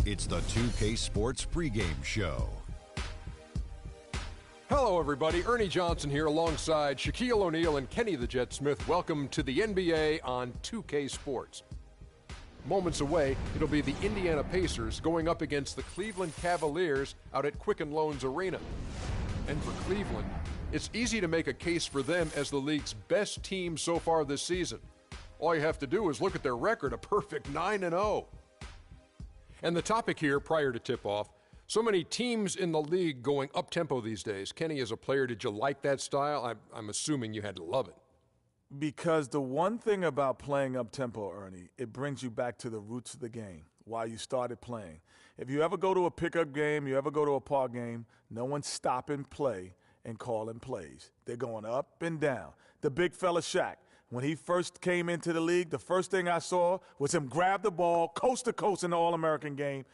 It's the 2K Sports pregame show. Hello, everybody. Ernie Johnson here alongside Shaquille O'Neal and Kenny the Jet Smith. Welcome to the NBA on 2K Sports. Moments away, it'll be the Indiana Pacers going up against the Cleveland Cavaliers out at Quicken Loans Arena. And for Cleveland, it's easy to make a case for them as the league's best team so far this season. All you have to do is look at their record, a perfect 9-0. And the topic here, prior to tip-off, so many teams in the league going up-tempo these days. Kenny, as a player, did you like that style? I'm assuming you had to love it. Because the one thing about playing up-tempo, Ernie, it brings you back to the roots of the game, why you started playing. If you ever go to a pickup game, you ever go to a park game, no one's stopping play and calling plays. They're going up and down. The big fella Shaq, when he first came into the league, the first thing I saw was him grab the ball coast to coast in the All-American game.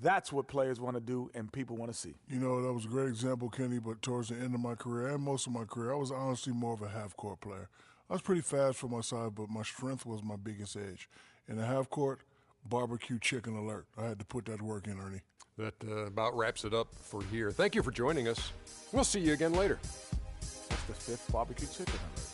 That's what players want to do and people want to see. You know, that was a great example, Kenny, but towards the end of my career and most of my career, I was honestly more of a half-court player. I was pretty fast for my size, but my strength was my biggest edge. In the half-court, barbecue chicken alert. I had to put that work in, Ernie. That about wraps it up for here. Thank you for joining us. We'll see you again later. That's the fifth barbecue chicken alert.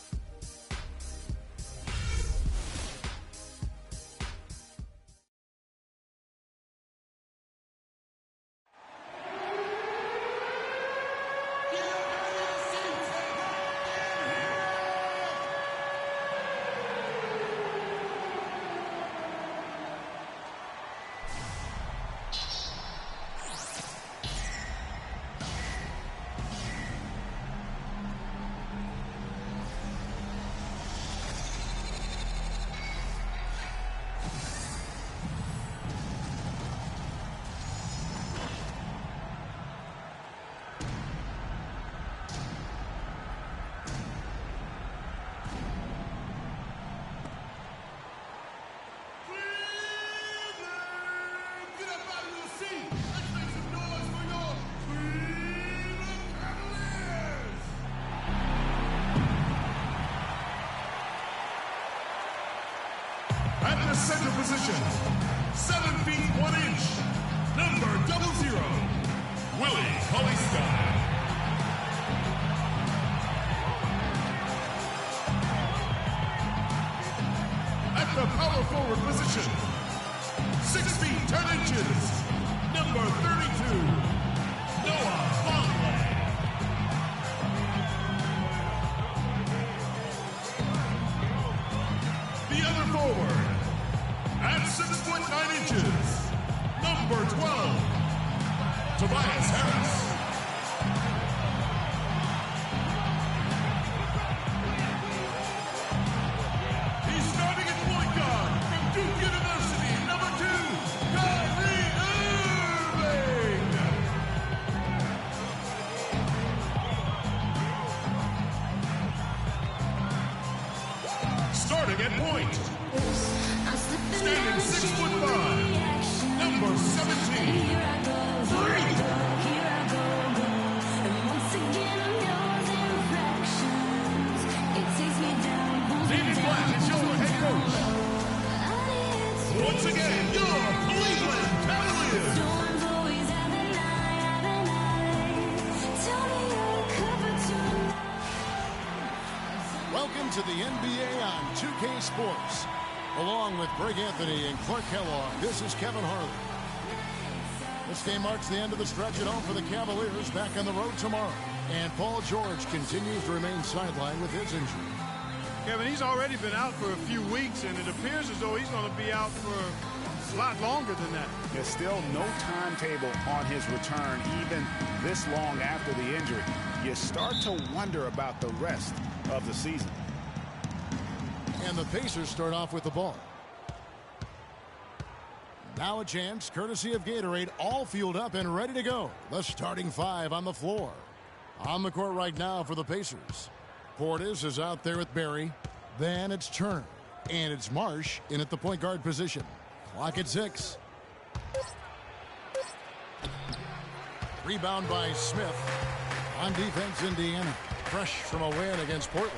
center position, 7 feet 1 inch, number 00, Willie Cauley-Stein. At the power forward position, 6 feet 10 inches, number 32, Noah Vonleh. The other forward, at 6 foot 9 inches, number 12, Tobias Harris. He's starting at point guard from Duke University, number 2, Kyrie Irving. Starting at point, standing 6 foot 5, number 17, David Blatt is your head coach. Once again, your Cleveland Cavaliers. Welcome to the NBA on 2K Sports. Along with Greg Anthony and Clark Kellogg, this is Kevin Harlan. This game marks the end of the stretch at home for the Cavaliers, back on the road tomorrow. And Paul George continues to remain sidelined with his injury. Kevin, he's already been out for a few weeks, and it appears as though he's going to be out for a lot longer than that. There's still no timetable on his return, even this long after the injury. You start to wonder about the rest of the season. And the Pacers start off with the ball. Now a chance, courtesy of Gatorade, all fueled up and ready to go. The starting 5 on the floor. On the court right now for the Pacers. Portis is out there with Barry. Then it's Turner. And it's Marsh in at the point guard position. Clock at 6. Rebound by Smith. On defense, Indiana. Fresh from a win against Portland.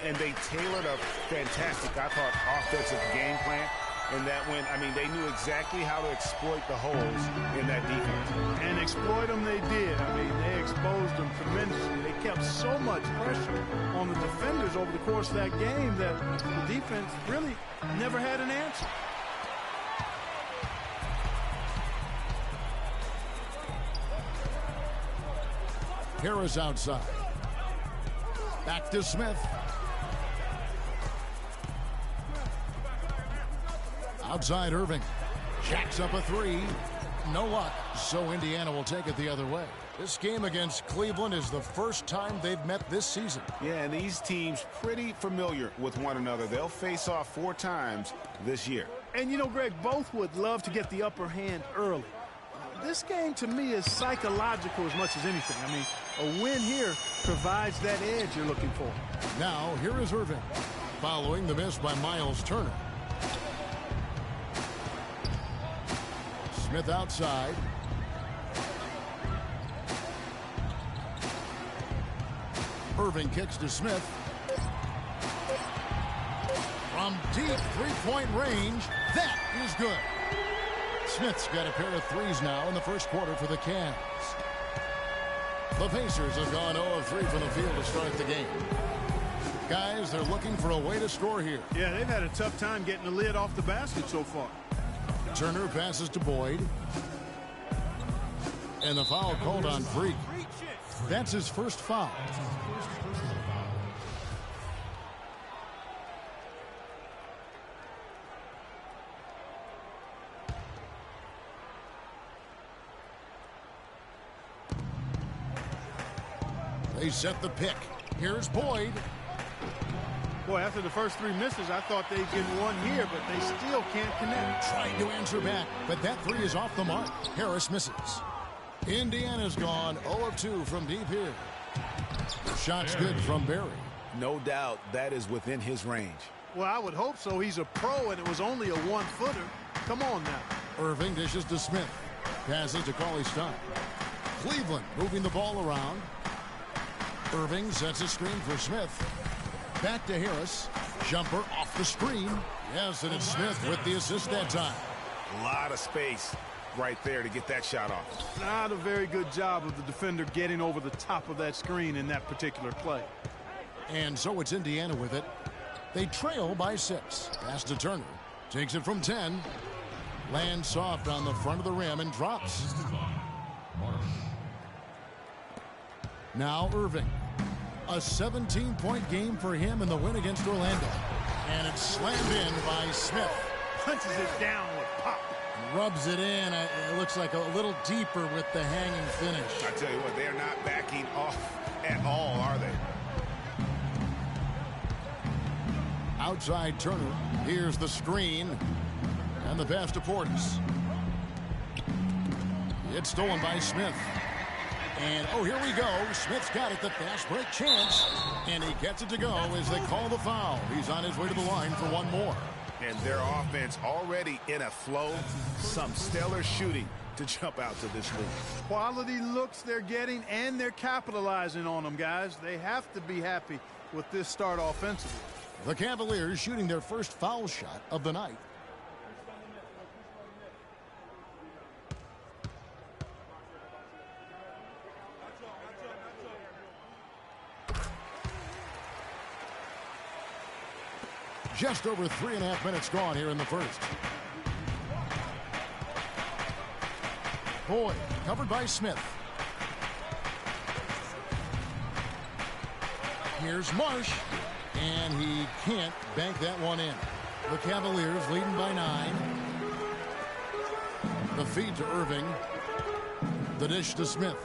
And they tailored a fantastic, I thought, offensive game plan. And that when, they knew exactly how to exploit the holes in that defense. And exploit them they did. They exposed them tremendously. They kept so much pressure on the defenders over the course of that game that the defense really never had an answer. Harris outside. Back to Smith. Outside Irving. Jacks up a 3. No luck. So Indiana will take it the other way. This game against Cleveland is the first time they've met this season. Yeah, and these teams pretty familiar with one another. They'll face off 4 times this year. And Greg, both would love to get the upper hand early. This game to me is psychological as much as anything. A win here provides that edge you're looking for. Now here is Irving. Following the miss by Miles Turner. Smith outside. Irving kicks to Smith. From deep three-point range, that is good. Smith's got a pair of 3s now in the first quarter for the Cavs. The Pacers have gone 0 of 3 from the field to start the game. Guys, they're looking for a way to score here. Yeah, they've had a tough time getting the lid off the basket so far. Turner passes to Boyd. And the foul called on Freak. That's his first foul. They set the pick. Here's Boyd. Boy, after the first 3 misses, I thought they'd get one here, but they still can't connect. Trying to answer back, but that 3 is off the mark. Harris misses. Indiana's gone 0 of 2 from deep here. Shot's good from Barry. No doubt that is within his range. Well, I would hope so. He's a pro, and it was only a 1-footer. Come on now. Irving dishes to Smith. Passes to Cauley-Stein. Cleveland moving the ball around. Irving sets a screen for Smith. Back to Harris. Jumper off the screen. Yes, and it's Smith with the assist that time. A lot of space right there to get that shot off. Not a very good job of the defender getting over the top of that screen in that particular play. And so it's Indiana with it. They trail by 6. Pass to Turner. Takes it from 10. Lands soft on the front of the rim and drops. Now Irving. A 17-point game for him in the win against Orlando. And it's slammed in by Smith. Punches it down with pop. Rubs it in. It looks like a little deeper with the hanging finish. I tell you what, they are not backing off at all, are they? Outside Turner. Here's the screen. And the pass to Portis. It's stolen by Smith. And, oh, here we go. Smith's got it. The fast break chance. And he gets it to go as they call the foul. He's on his way to the line for one more. And their offense already in a flow. Some stellar shooting to jump out to this lead. Quality looks they're getting, and they're capitalizing on them, guys. They have to be happy with this start offensively. The Cavaliers shooting their first foul shot of the night. Just over 3.5 minutes gone here in the first. Boyd covered by Smith. Here's Marsh. And he can't bank that one in. The Cavaliers leading by 9. The feed to Irving. The dish to Smith.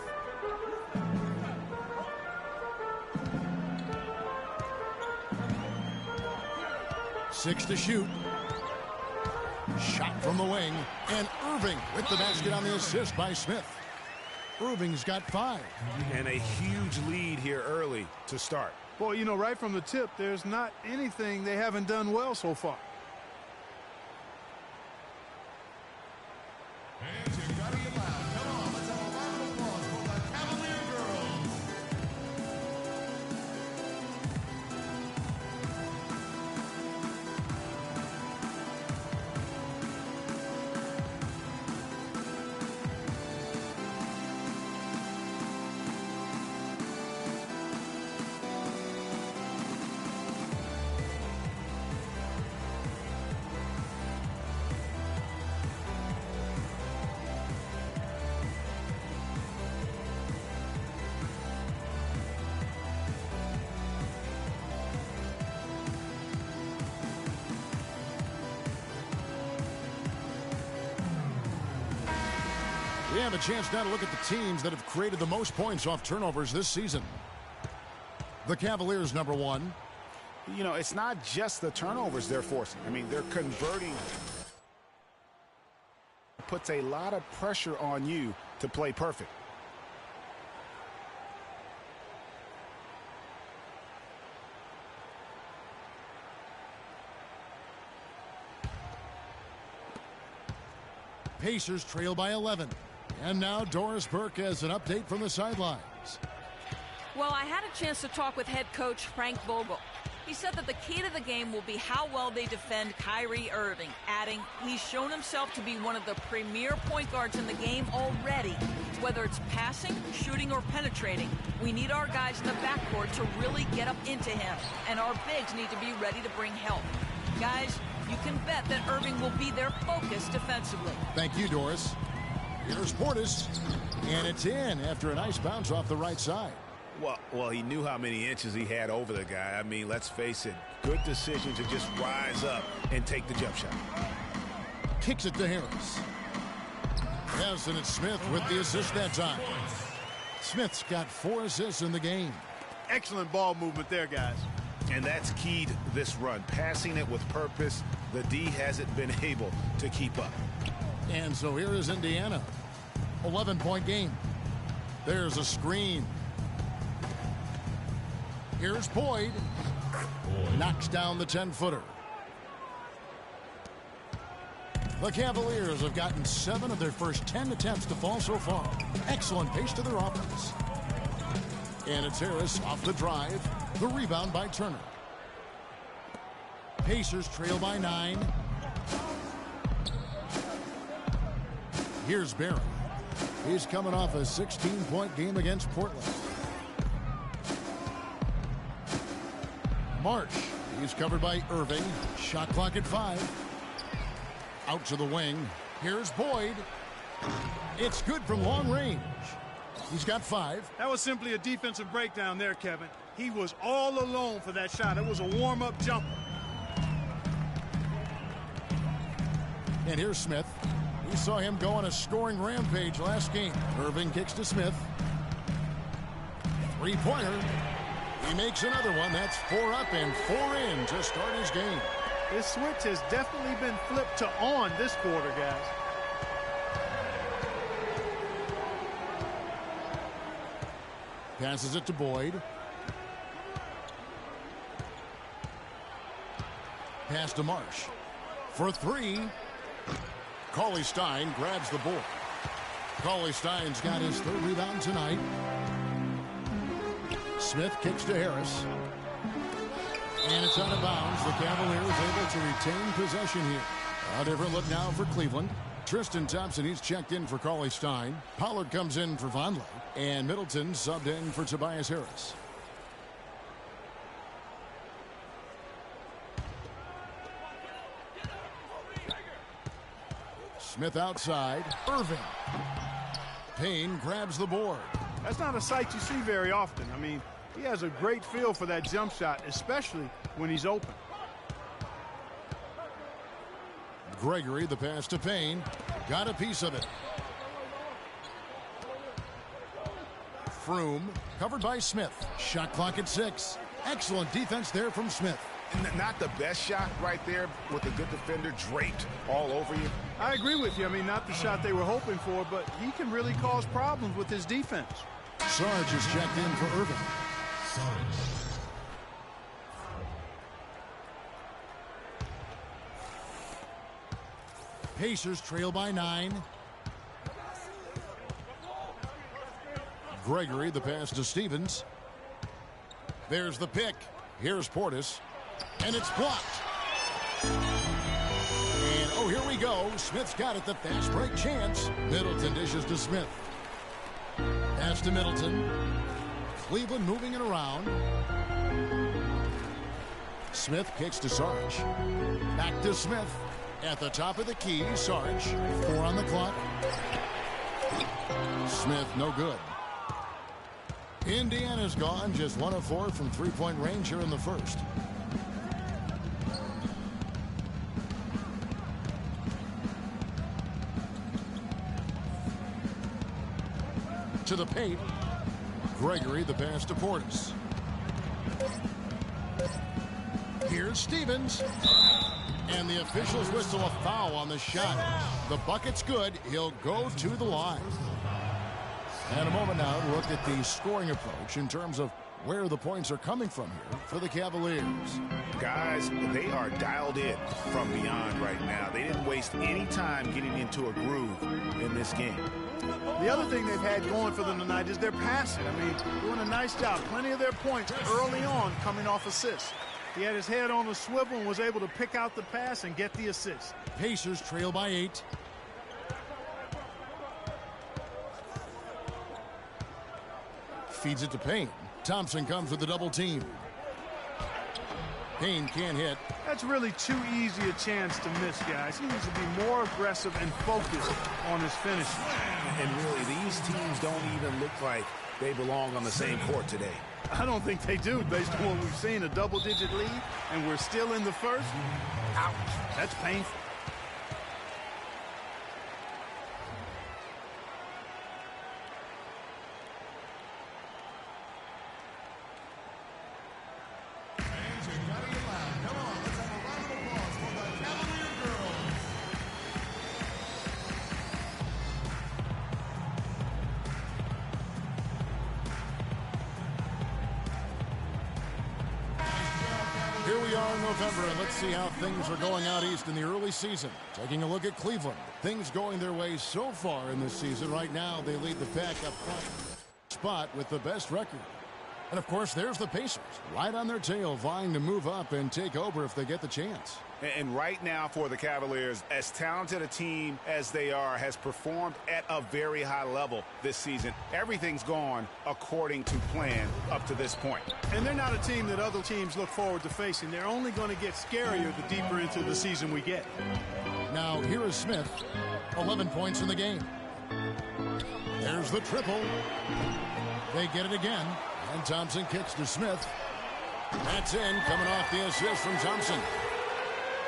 Six to shoot. Shot from the wing. And Irving with the basket on the assist by Smith. Irving's got 5. And a huge lead here early to start. Boy, you know, right from the tip, there's not anything they haven't done well so far. And you gotta get loud. Come on, let's have a round of applause for the Cavalier girls. We have a chance now to look at the teams that have created the most points off turnovers this season. The Cavaliers, number 1. You know, it's not just the turnovers they're forcing. I mean, they're converting. Puts a lot of pressure on you to play perfect. Pacers trail by 11. And now Doris Burke has an update from the sidelines. Well, I had a chance to talk with head coach Frank Vogel. He said that the key to the game will be how well they defend Kyrie Irving, adding he's shown himself to be one of the premier point guards in the game already. Whether it's passing, shooting, or penetrating, we need our guys in the backcourt to really get up into him, and our bigs need to be ready to bring help. Guys, you can bet that Irving will be their focus defensively. Thank you, Doris. Here's Portis, and it's in after a nice bounce off the right side. Well, he knew how many inches he had over the guy. I mean, let's face it, good decision to just rise up and take the jump shot. Kicks it to Harris. Yes, and it's Smith with the assist that time. Smith's got 4 assists in the game. Excellent ball movement there, guys. And that's keyed this run. Passing it with purpose. The D hasn't been able to keep up. And so here is Indiana. 11-point game. There's a screen. Here's Boyd. Knocks down the 10-footer. The Cavaliers have gotten 7 of their first 10 attempts to fall so far. Excellent pace to their offense. And it's Harris off the drive. The rebound by Turner. Pacers trail by 9. Here's Barry. He's coming off a 16-point game against Portland. Marsh. He's covered by Irving. Shot clock at 5. Out to the wing. Here's Boyd. It's good from long range. He's got 5. That was simply a defensive breakdown there, Kevin. He was all alone for that shot. It was a warm-up jumper. And here's Smith. We saw him go on a scoring rampage last game. Irving kicks to Smith. 3-pointer. He makes another one. That's 4 up and 4 in to start his game. This switch has definitely been flipped to on this quarter, guys. Passes it to Boyd. Pass to Marsh. For 3. Cauley-Stein grabs the board. Cauley-Stein's got his 3rd rebound tonight. Smith kicks to Harris. And it's out of bounds. The Cavaliers able to retain possession here. A different look now for Cleveland. Tristan Thompson, he's checked in for Cauley-Stein. Pollard comes in for Vonleh. And Middleton subbed in for Tobias Harris. Smith outside. Irving. Payne grabs the board. That's not a sight you see very often. I mean, he has a great feel for that jump shot, especially when he's open. Gregory, the pass to Payne. Got a piece of it. Froome, covered by Smith. Shot clock at 6. Excellent defense there from Smith. Not the best shot right there with a good defender draped all over you. I agree with you. I mean, not the shot they were hoping for, but he can really cause problems with his defense. Sarge is checked in for Irving. Pacers trail by 9. Gregory, the pass to Stevens. There's the pick. Here's Portis. And it's blocked. And, oh, here we go. Smith's got it. The fast break chance. Middleton dishes to Smith. Pass to Middleton. Cleveland moving it around. Smith kicks to Sarge. Back to Smith. At the top of the key, Sarge. 4 on the clock. Smith, no good. Indiana's gone. Just 1 of 4 from 3-point range here in the first. To the paint. Gregory, the pass to Portis. Here's Stevens. And the officials whistle a foul on the shot. The bucket's good. He'll go to the line. And a moment now to look at the scoring approach in terms of where the points are coming from here for the Cavaliers. Guys, they are dialed in from beyond right now. They didn't waste any time getting into a groove in this game. The other thing they've had going for them tonight is their passing. I mean, doing a nice job. Plenty of their points early on coming off assists. He had his head on the swivel and was able to pick out the pass and get the assist. Pacers trail by 8. Feeds it to Payne. Thompson comes with the double team. Payne can't hit. That's really too easy a chance to miss, guys. He needs to be more aggressive and focused on his finishing. And really, these teams don't even look like they belong on the same court today. I don't think they do, based on what we've seen, a double-digit lead, and we're still in the first. Ouch. That's painful. Here we are in November, and let's see how things are going out east in the early season. Taking a look at Cleveland. Things going their way so far in this season. Right now, they lead the pack up front spot with the best record. And, of course, there's the Pacers, right on their tail, vying to move up and take over if they get the chance. And right now for the Cavaliers, as talented a team as they are, has performed at a very high level this season. Everything's gone according to plan up to this point. And they're not a team that other teams look forward to facing. They're only going to get scarier the deeper into the season we get. Now, here is Smith. 11 points in the game. There's the triple. They get it again. And Thompson kicks to Smith. That's in, coming off the assist from Thompson.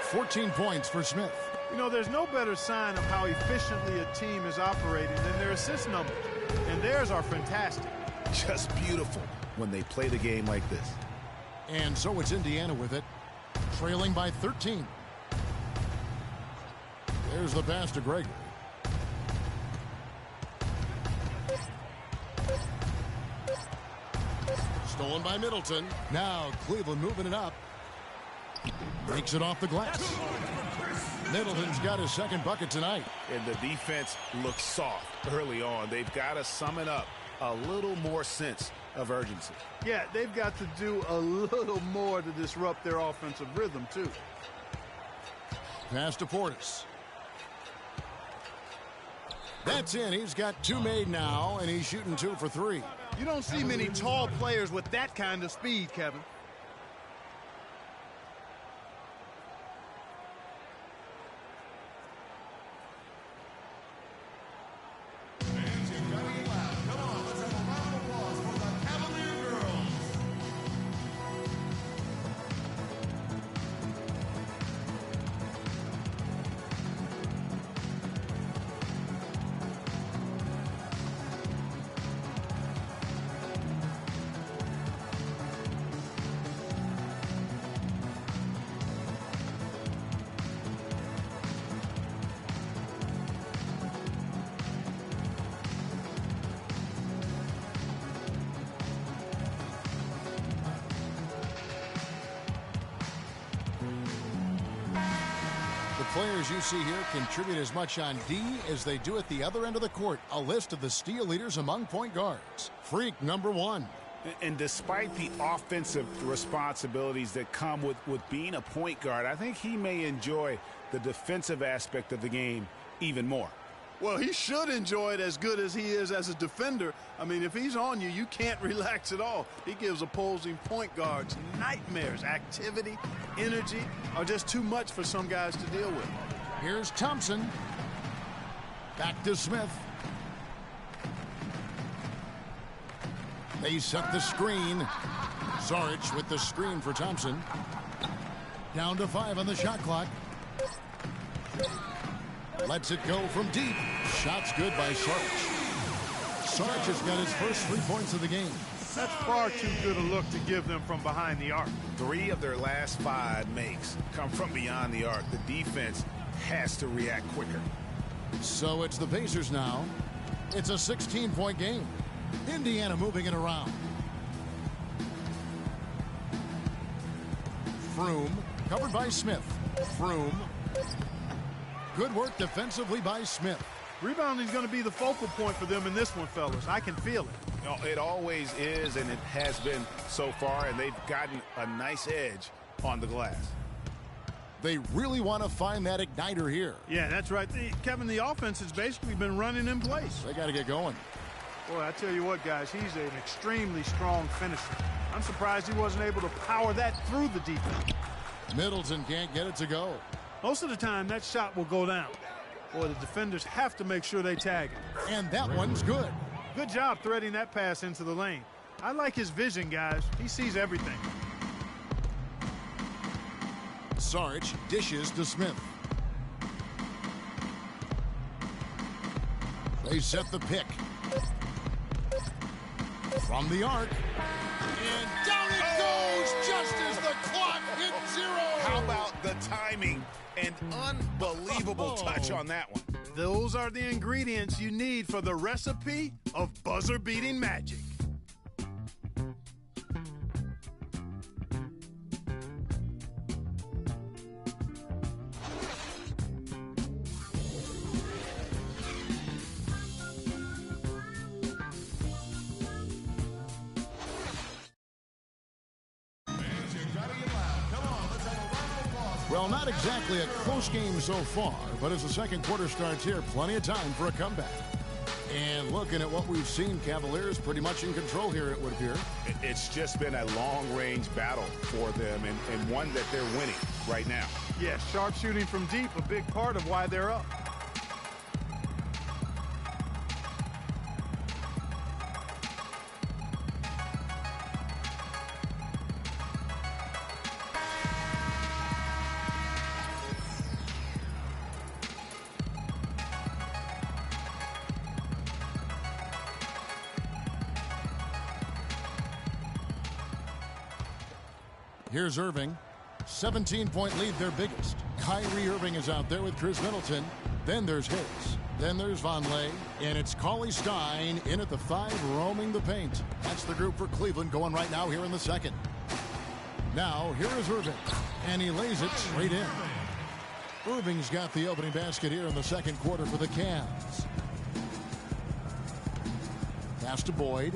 14 points for Smith. You know, there's no better sign of how efficiently a team is operating than their assist numbers. And theirs are fantastic. Just beautiful when they play the game like this. And so it's Indiana with it, trailing by 13. There's the pass to Gregory. Stolen by Middleton. Now Cleveland moving it up. Makes it off the glass. Middleton's got his second bucket tonight. And the defense looks soft early on. They've got to sum it up. A little more sense of urgency. Yeah, they've got to do a little more to disrupt their offensive rhythm, too. Pass to Portis. That's in. He's got two made now, and he's shooting 2 for 3. You don't see many tall players with that kind of speed, Kevin. Players you see here contribute as much on D as they do at the other end of the court. A list of the steal leaders among point guards. Freak number 1. And despite the offensive responsibilities that come with being a point guard, I think he may enjoy the defensive aspect of the game even more. Well, he should enjoy it as good as he is as a defender. I mean, if he's on you, you can't relax at all. He gives opposing point guards nightmares. Activity, energy are just too much for some guys to deal with. Here's Thompson. Back to Smith. They set the screen. Saric with the screen for Thompson. Down to 5 on the shot clock. Lets it go from deep. Shot's good by Saric. Saric has got his first 3 points of the game. That's far too good a look to give them from behind the arc. 3 of their last 5 makes come from beyond the arc. The defense has to react quicker. So it's the Pacers now. It's a 16-point game. Indiana moving it around. Froome, covered by Smith. Froome. Good work defensively by Smith. Rebounding is going to be the focal point for them in this one, fellas. I can feel it. You know, it always is, and it has been so far, and they've gotten a nice edge on the glass. They really want to find that igniter here. Yeah, that's right. Kevin, the offense has basically been running in place. They got to get going. Boy, I tell you what, guys, he's an extremely strong finisher. I'm surprised he wasn't able to power that through the defense. Middleton can't get it to go. Most of the time, that shot will go down. Boy, the defenders have to make sure they tag him. And that one's good. Good job threading that pass into the lane. I like his vision, guys. He sees everything. Saric dishes to Smith. They set the pick. From the arc. And down it goes just as the clock hits 0. How about the timing? An unbelievable touch on that one. Those are the ingredients you need for the recipe of buzzer-beating magic. Well, not exactly a close game so far, but as the second quarter starts here, plenty of time for a comeback. And looking at what we've seen, Cavaliers pretty much in control here, it would appear. It's just been a long-range battle for them, and one that they're winning right now. Yeah, sharp shooting from deep, a big part of why they're up. Here's Irving. 17-point lead, their biggest. Kyrie Irving is out there with Chris Middleton. Then there's Hicks. Then there's Vonleh. And it's Cauley Stein in at the 5, roaming the paint. That's the group for Cleveland going right now here in the second. Now, here is Irving. And he lays it straight in. Irving's got the opening basket here in the second quarter for the Cavs. Pass to Boyd.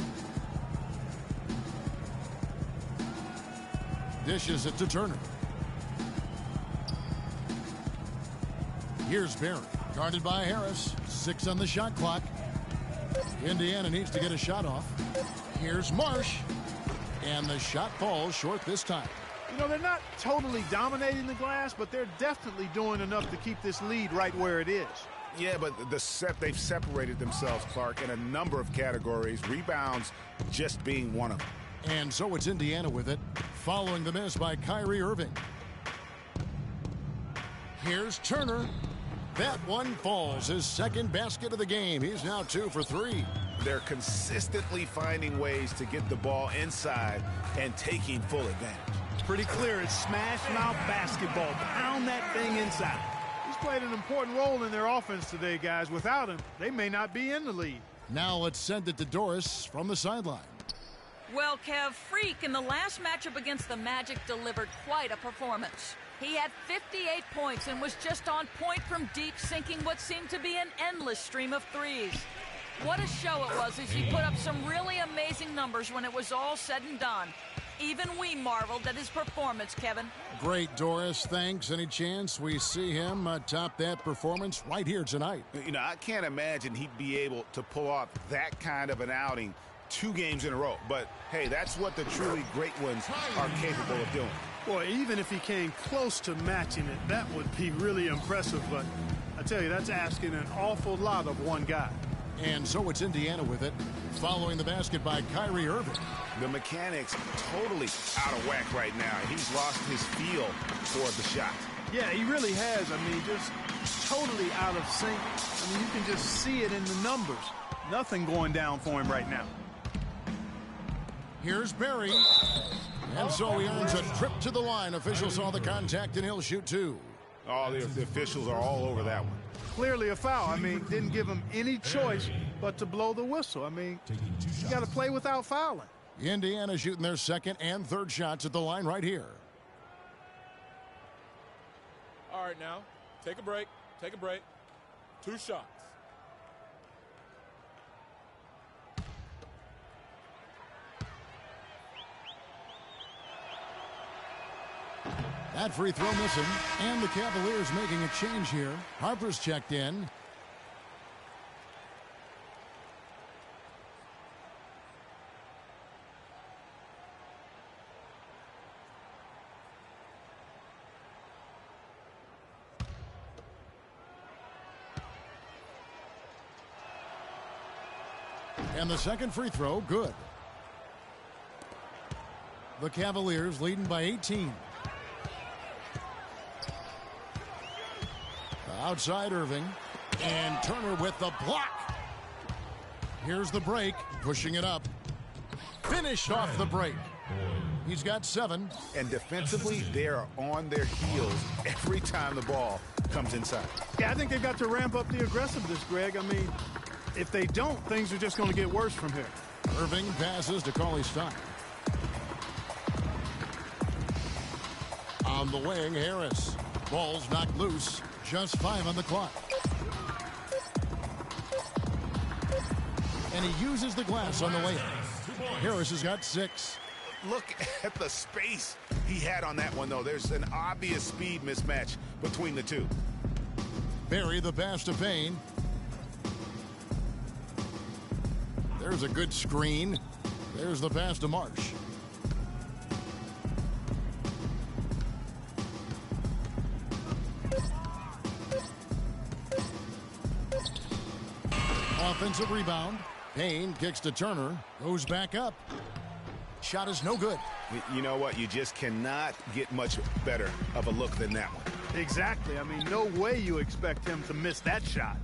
Dishes it to Turner. Here's Barry, guarded by Harris. 6 on the shot clock. Indiana needs to get a shot off. Here's Marsh. And the shot falls short this time. You know, they're not totally dominating the glass, but they're definitely doing enough to keep this lead right where it is. Yeah, but they've separated themselves, Clark, in a number of categories. Rebounds just being one of them. And so it's Indiana with it, following the miss by Kyrie Irving. Here's Turner. That one falls, his second basket of the game. He's now 2 for 3. They're consistently finding ways to get the ball inside and taking full advantage. It's pretty clear it's smash mouth basketball. Pound that thing inside. He's played an important role in their offense today, guys. Without him, they may not be in the lead. Now let's send it to Doris from the sideline. Well, Kev, Freak in the last matchup against the Magic delivered quite a performance. He had 58 points and was just on point from deep, sinking what seemed to be an endless stream of threes. What a show it was as he put up some really amazing numbers when it was all said and done. Even we marveled at his performance, Kevin. Great, Doris. Thanks. Any chance we see him top that performance right here tonight? You know, I can't imagine he'd be able to pull off that kind of an outing 2 games in a row. But, hey, that's what the truly great ones are capable of doing. Boy, even if he came close to matching it, that would be really impressive. But I tell you, that's asking an awful lot of one guy. And so it's Indiana with it, following the basket by Kyrie Irving. The mechanics totally out of whack right now. He's lost his feel for the shot. Yeah, he really has. I mean, just totally out of sync. I mean, you can just see it in the numbers. Nothing going down for him right now. Here's Barry. And so he earns a trip to the line. Officials saw the contact, and he'll shoot 2. Oh, the officials are all over that one. Clearly a foul. I mean, didn't give him any choice but to blow the whistle. I mean, you got to play without fouling. Indiana shooting their second and third shots at the line right here. All right, now, take a break. Take a break. 2 shots. That free throw missing, and the Cavaliers making a change here. Harper's checked in. And the second free throw, good. The Cavaliers leading by 18. Outside Irving, and Turner with the block. Here's the break, pushing it up. Finished off the break. He's got 7. And defensively, they are on their heels every time the ball comes inside. Yeah, I think they've got to ramp up the aggressiveness, Greg. I mean, if they don't, things are just going to get worse from here. Irving passes to Cauley Stein. On the wing, Harris. Ball's knocked loose. Just 5 on the clock. And he uses the glass on the layup. Harris has got 6. Look at the space he had on that one, though. There's an obvious speed mismatch between the two. Barry the pass to Payne. There's a good screen. There's the pass to Marsh. Offensive rebound. Payne kicks to Turner. Goes back up. Shot is no good. You know what? You just cannot get much better of a look than that one. Exactly. I mean, no way you expect him to miss that shot.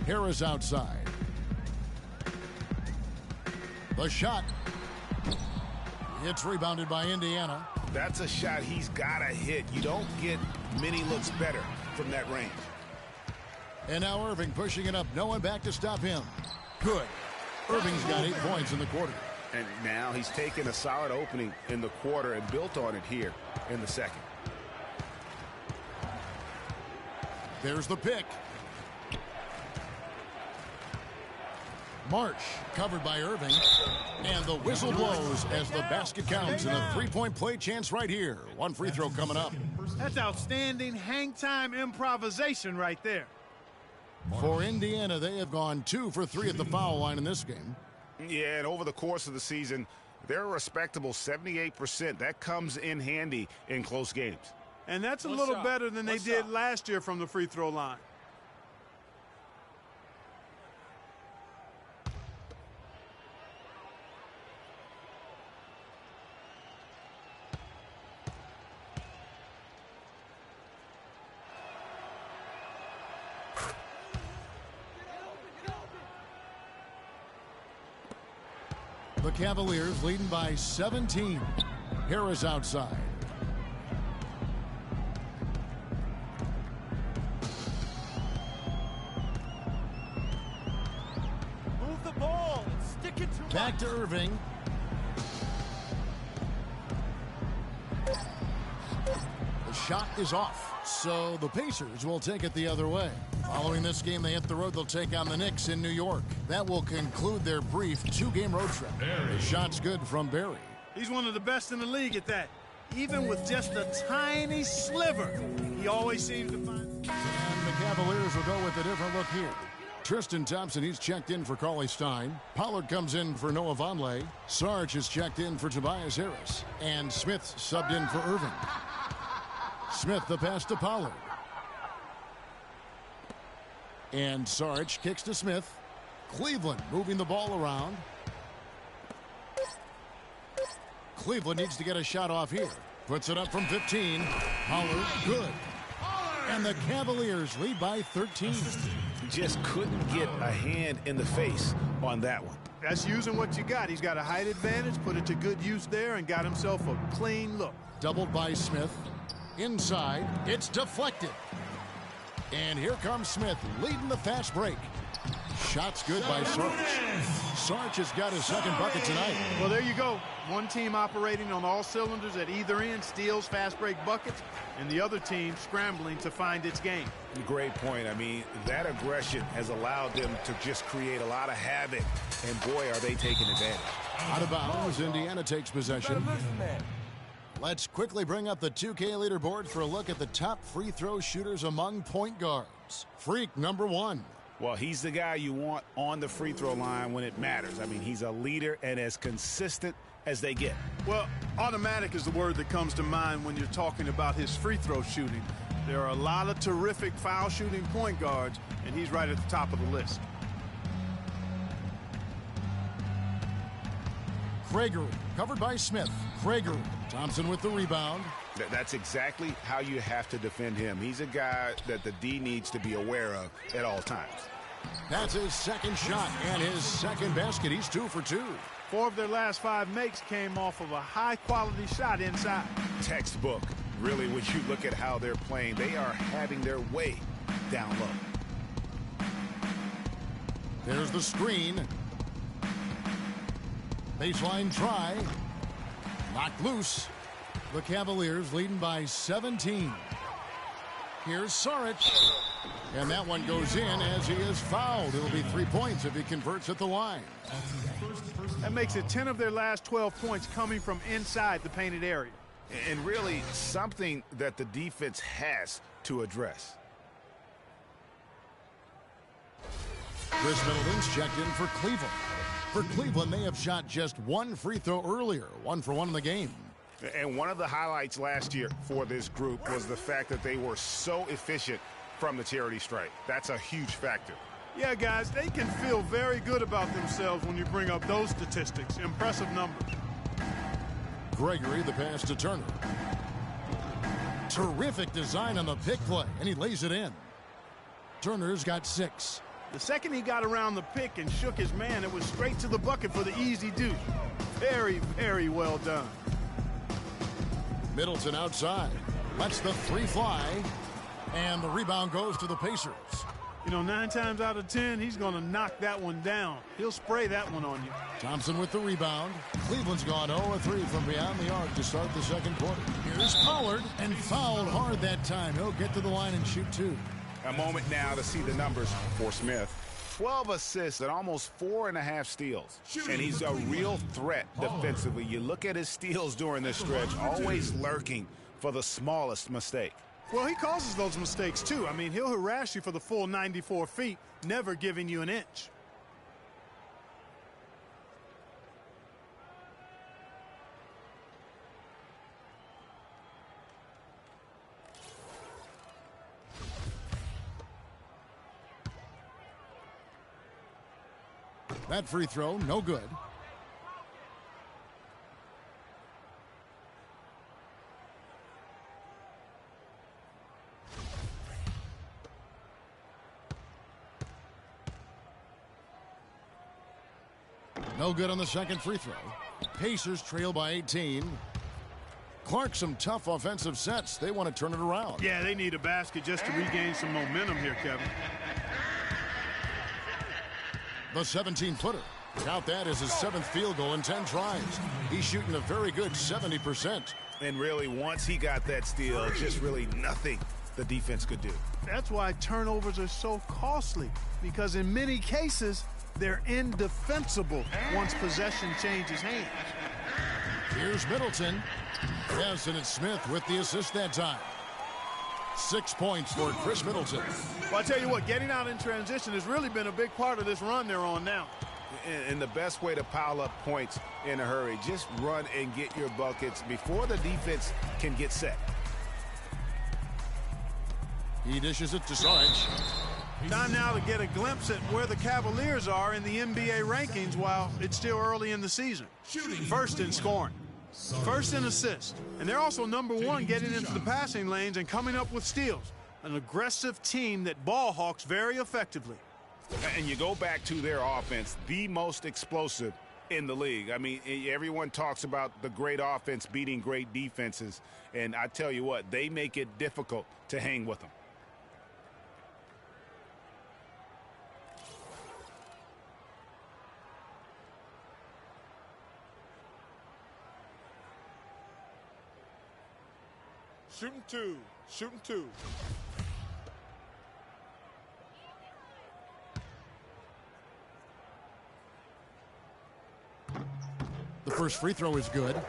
Harris outside. The shot. It's rebounded by Indiana. That's a shot he's got to hit. You don't get many looks better from that range. And now Irving pushing it up. No one back to stop him. Good. Irving's got 8 points in the quarter. And now he's taken a solid opening in the quarter and built on it here in the second. There's the pick. Marsh covered by Irving. And the whistle blows as the basket counts and a 3-point play chance right here. One free throw coming up. That's outstanding hang time improvisation right there. For Indiana, they have gone 2 for 3 at the foul line in this game. Yeah, and over the course of the season, they're a respectable 78%. That comes in handy in close games. And that's a little better than they did last year from the free throw line. The Cavaliers leading by 17. Harris outside. Move the ball and stick it to Back to Irving. The shot is off, so the Pacers will take it the other way. Following this game, they hit the road. They'll take on the Knicks in New York. That will conclude their brief 2-game road trip. The shot's good from Barry. He's one of the best in the league at that. Even with just a tiny sliver, he always seems to find. And the Cavaliers will go with a different look here. Tristan Thompson, he's checked in for Cauley Stein. Pollard comes in for Noah Vonleh. Sarge is checked in for Tobias Harris. And Smith subbed in for Irving. Smith the pass to Pollard. And Sarge kicks to Smith. Cleveland moving the ball around. Cleveland needs to get a shot off here. Puts it up from 15. Pollard, good. And the Cavaliers lead by 13. Just couldn't get a hand in the face on that one. That's using what you got. He's got a height advantage, put it to good use there, and got himself a clean look. Doubled by Smith. Inside, it's deflected. And here comes Smith leading the fast break. Shots good by Sarge. Sarge has got his second bucket tonight. Well, there you go. One team operating on all cylinders at either end, steals fast break buckets, and the other team scrambling to find its game. Great point. I mean, that aggression has allowed them to just create a lot of havoc, and boy, are they taking advantage. Out of bounds, Indiana takes possession. Let's quickly bring up the 2K leaderboard for a look at the top free throw shooters among point guards. Freak number 1. Well, he's the guy you want on the free throw line when it matters. I mean, he's a leader and as consistent as they get. Well, automatic is the word that comes to mind when you're talking about his free throw shooting. There are a lot of terrific foul shooting point guards, and he's right at the top of the list. Gregory, covered by Smith. Gregory, Thompson with the rebound. That's exactly how you have to defend him. He's a guy that the D needs to be aware of at all times. That's his second shot and his second basket. He's 2 for 2. 4 of their last 5 makes came off of a high-quality shot inside. Textbook. Really, when you look at how they're playing, they are having their way down low. There's the screen. Baseline try. Knocked loose. The Cavaliers leading by 17. Here's Saric. And that one goes in as he is fouled. It'll be 3 points if he converts at the line. That makes it 10 of their last 12 points coming from inside the painted area. And really something that the defense has to address. Chris Middleton's checked in for Cleveland. For Cleveland, they have shot just one free throw earlier, 1 for 1 in the game. And one of the highlights last year for this group was the fact that they were so efficient from the charity stripe. That's a huge factor. Yeah, guys, they can feel very good about themselves when you bring up those statistics. Impressive numbers. Gregory, the pass to Turner. Terrific design on the pick play, and he lays it in. Turner's got 6. The second he got around the pick and shook his man, it was straight to the bucket for the easy deuce. Very, very well done. Middleton outside. Lets the 3 fly. And the rebound goes to the Pacers. You know, 9 times out of 10, he's going to knock that one down. He'll spray that one on you. Thompson with the rebound. Cleveland's gone 0-3 from beyond the arc to start the second quarter. Here's Pollard, and fouled hard that time. He'll get to the line and shoot 2. A moment now to see the numbers for Smith. 12 assists and almost 4.5 steals. And he's a real threat defensively. You look at his steals during this stretch, always lurking for the smallest mistake. Well, he causes those mistakes, too. I mean, he'll harass you for the full 94 feet, never giving you an inch. That free throw, no good. No good on the second free throw. Pacers trail by 18. Clark, some tough offensive sets. They want to turn it around. Yeah, they need a basket just to regain some momentum here, Kevin. The 17-footer. Count that as his 7th field goal in 10 tries. He's shooting a very good 70%. And really, once he got that steal, just really nothing the defense could do. That's why turnovers are so costly, because in many cases, they're indefensible once possession changes hands. Here's Middleton. Yes, and it's Smith with the assist that time. 6 points for Chris Middleton. Well, I tell you what, getting out in transition has really been a big part of this run they're on now. And the best way to pile up points in a hurry, just run and get your buckets before the defense can get set. He dishes it to Saric. Time now to get a glimpse at where the Cavaliers are in the NBA rankings while it's still early in the season. First in scoring, first in assists, and they're also #1 getting into the passing lanes and coming up with steals. An aggressive team that ball hawks very effectively. And you go back to their offense, the most explosive in the league. I mean, everyone talks about the great offense beating great defenses, and I tell you what, they make it difficult to hang with them. Shooting 2. Shooting 2. The first free throw is good.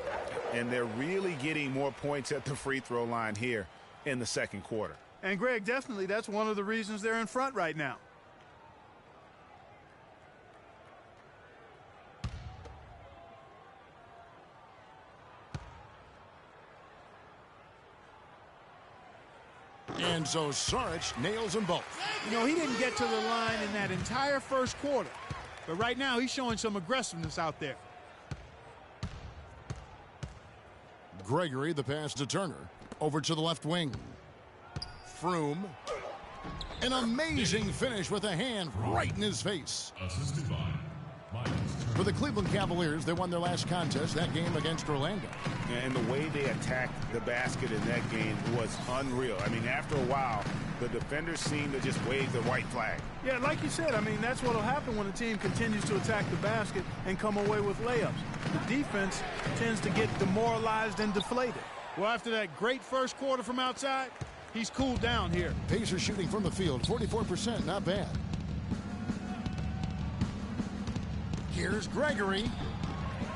And they're really getting more points at the free throw line here in the second quarter. And, Greg, definitely that's one of the reasons they're in front right now. And so Saric nails them both. You know, he didn't get to the line in that entire first quarter. But right now, he's showing some aggressiveness out there. Gregory, the pass to Turner. Over to the left wing. Froome. An amazing finish with a hand right in his face. Assisted by For the Cleveland Cavaliers, they won their last contest, that game against Orlando. And the way they attacked the basket in that game was unreal. I mean, after a while, the defenders seemed to just wave the white flag. Yeah, like you said, I mean, that's what will happen when a team continues to attack the basket and come away with layups. The defense tends to get demoralized and deflated. Well, after that great first quarter from outside, He's cooled down here. Pacers shooting from the field, 44%, not bad. Here's Gregory.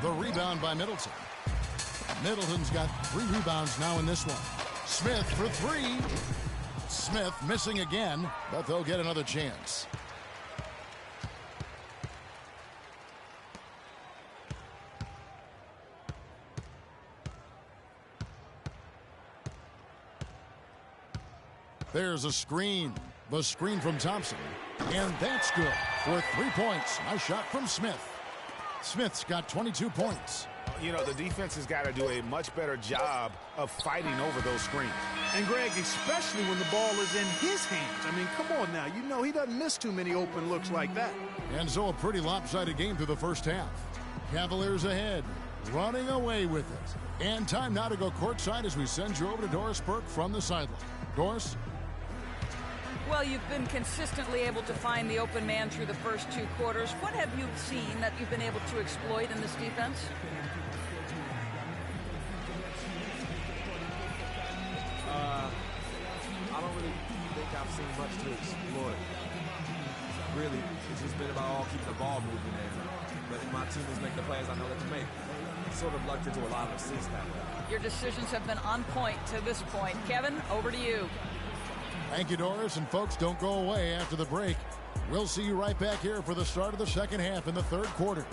The rebound by Middleton. Middleton's got 3 rebounds now in this one. Smith for 3. Smith missing again, but they'll get another chance. There's a screen. The screen from Thompson. And that's good for 3 points. Nice shot from Smith. Smith's got 22 points. You know, the defense has got to do a much better job of fighting over those screens. And, Greg, especially when the ball is in his hands. I mean, come on now. You know he doesn't miss too many open looks like that. And so a pretty lopsided game through the first half. Cavaliers ahead, running away with it. And time now to go courtside as we send you over to Doris Burke from the sideline. Doris? Well, you've been consistently able to find the open man through the first 2 quarters. What have you seen that you've been able to exploit in this defense? I don't really think I've seen much to exploit. Really, it's just been about all keeping the ball moving and letting my teammates make the plays I know that to make. Sort of lucked into a lot of assists that way. Your decisions have been on point to this point. Kevin, over to you. Thank you, Doris. And folks, don't go away after the break. We'll see you right back here for the start of the second half in the third quarter.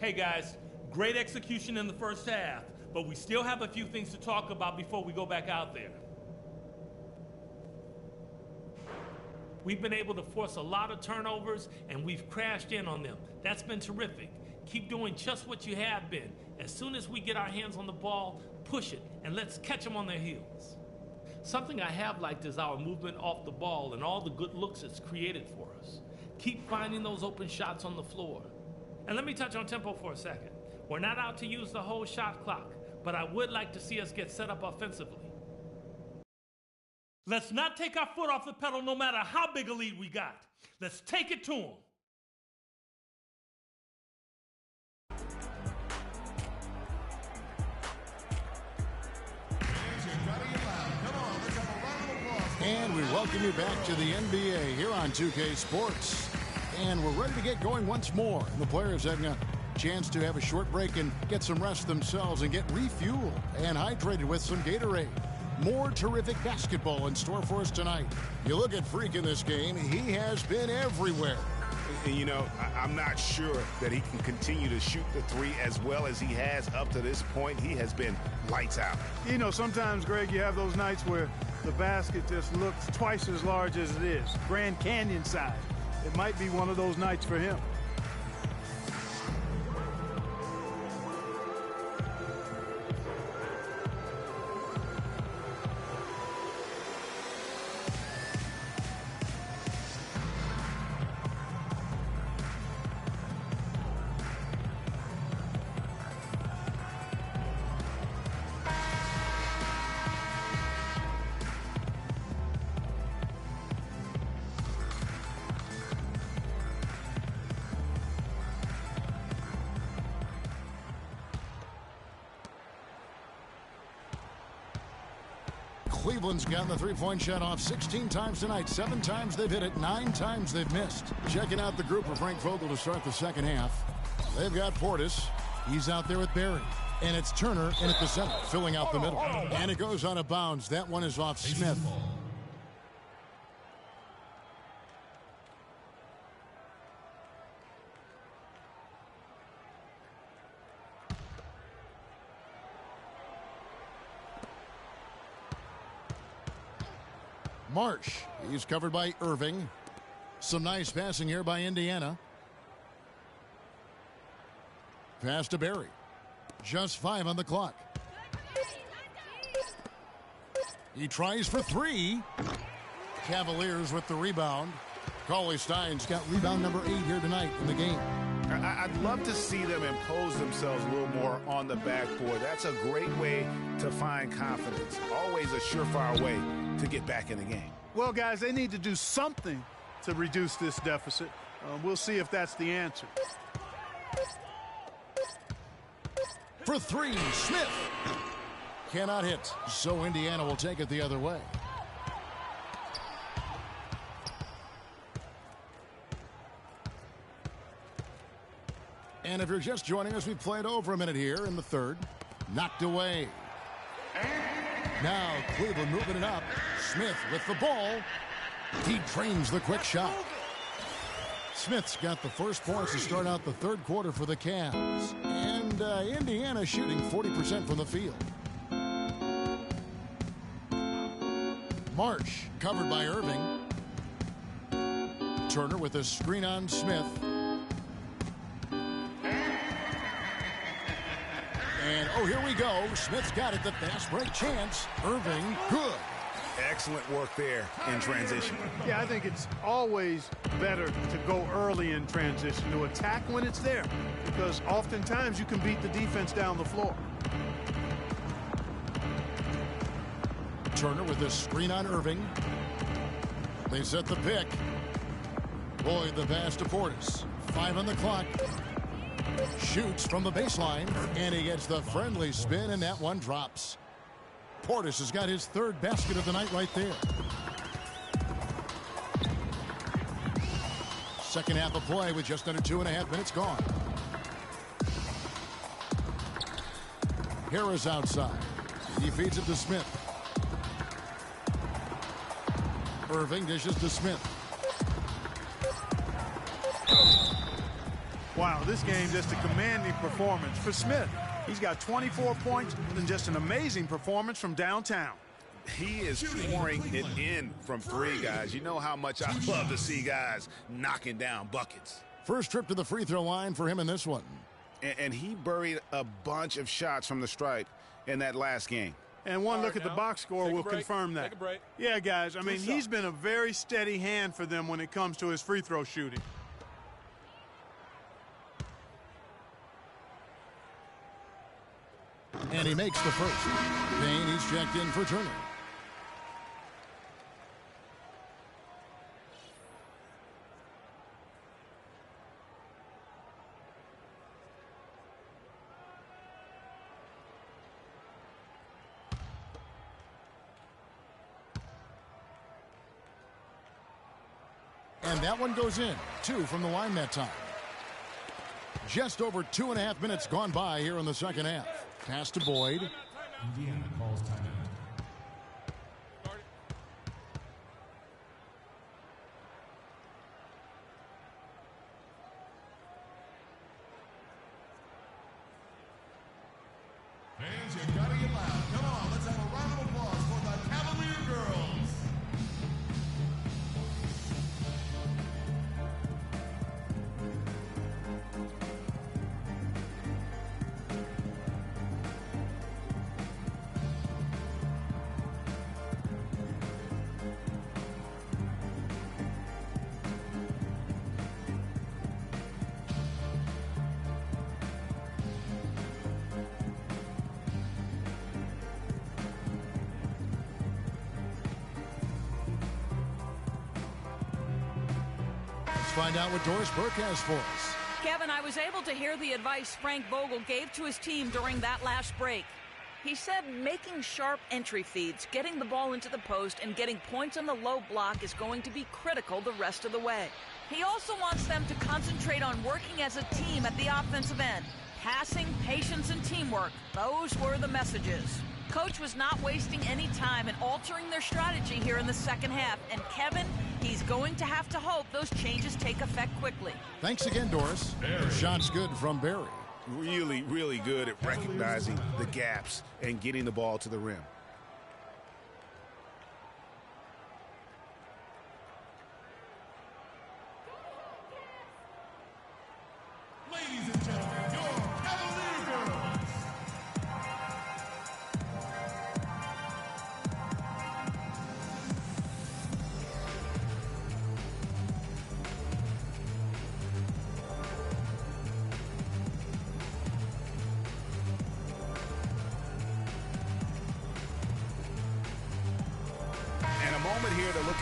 Hey guys, great execution in the first half, but we still have a few things to talk about before we go back out there. We've been able to force a lot of turnovers and we've crashed in on them. That's been terrific. Keep doing just what you have been. As soon as we get our hands on the ball, push it and let's catch them on their heels. Something I have liked is our movement off the ball and all the good looks it's created for us. Keep finding those open shots on the floor. And let me touch on tempo for a second. We're not out to use the whole shot clock, but I would like to see us get set up offensively. Let's not take our foot off the pedal no matter how big a lead we got. Let's take it to them. And we welcome you back to the NBA here on 2K Sports. And we're ready to get going once more. The players having a chance to have a short break and get some rest themselves and get refueled and hydrated with some Gatorade. More terrific basketball in store for us tonight. You look at Freak in this game, he has been everywhere. And you know, I'm not sure that he can continue to shoot the 3 as well as he has up to this point. He has been lights out. You know, sometimes, Greg, you have those nights where the basket just looks twice as large as it is. Grand Canyon size. It might be one of those nights for him. Cleveland's gotten the three-point shot off 16 times tonight. 7 times they've hit it, 9 times they've missed. Checking out the group for Frank Vogel to start the second half. They've got Portis. He's out there with Barry. And it's Turner in at the center, filling out the middle. And it goes out of bounds. That one is off Smith. Marsh, he's covered by Irving. Some nice passing here by Indiana. Pass to Barry. Just 5 on the clock. He tries for 3. Cavaliers with the rebound. Cauley Stein's got rebound number 8 here tonight in the game. I'd love to see them impose themselves a little more on the backboard. That's a great way to find confidence. Always a surefire way to get back in the game. Well, guys, they need to do something to reduce this deficit. We'll see if that's the answer. For 3, Smith. Cannot hit, so Indiana will take it the other way. And if you're just joining us, we played over a minute here in the third. Knocked away. Now Cleveland moving it up. Smith with the ball. He drains the quick shot. Smith's got the first points to start out the third quarter for the Cavs. And Indiana shooting 40% from the field. March covered by Irving. Turner with a screen on Smith. And, oh, here we go. Smith's got it. The fast break chance. Irving, good. Excellent work there in transition. Yeah, I think it's always better to go early in transition, to attack when it's there, because oftentimes you can beat the defense down the floor. Turner with a screen on Irving. They set the pick. Lloyd the pass to Portis. 5 on the clock. Shoots from the baseline, and he gets the friendly spin, and that one drops. Portis has got his 3rd basket of the night right there. Second half of play with just under 2.5 minutes gone. Harris outside. He feeds it to Smith. Irving dishes to Smith. Wow, this game just a commanding performance for Smith. He's got 24 points and just an amazing performance from downtown. He is pouring it in from 3, guys. You know how much I love to see guys knocking down buckets. First trip to the free throw line for him in this one. And he buried a bunch of shots from the stripe in that last game. And one look at the box score will confirm that. Yeah, guys, I mean, he's been a very steady hand for them when it comes to his free throw shooting. And he makes the first. Payne, he's checked in for Turner. And that one goes in. 2 from the line that time. Just over 2.5 minutes gone by here in the second half. Pass to Boyd. Indiana calls timeout. Fans, you gotta get loud. Come on, let's have a round of applause for the Cavalier girls. Find out what Doris Burke has for us. Kevin, I was able to hear the advice Frank Vogel gave to his team during that last break. He said making sharp entry feeds, getting the ball into the post, and getting points on the low block is going to be critical the rest of the way. He also wants them to concentrate on working as a team at the offensive end. Passing, patience, and teamwork. Those were the messages. Coach was not wasting any time in altering their strategy here in the second half. And Kevin, he's going to have to hope those changes take effect quickly. Thanks again, Doris. Shot's good from Barry. Really, really good at recognizing the gaps and getting the ball to the rim. Ladies and gentlemen, your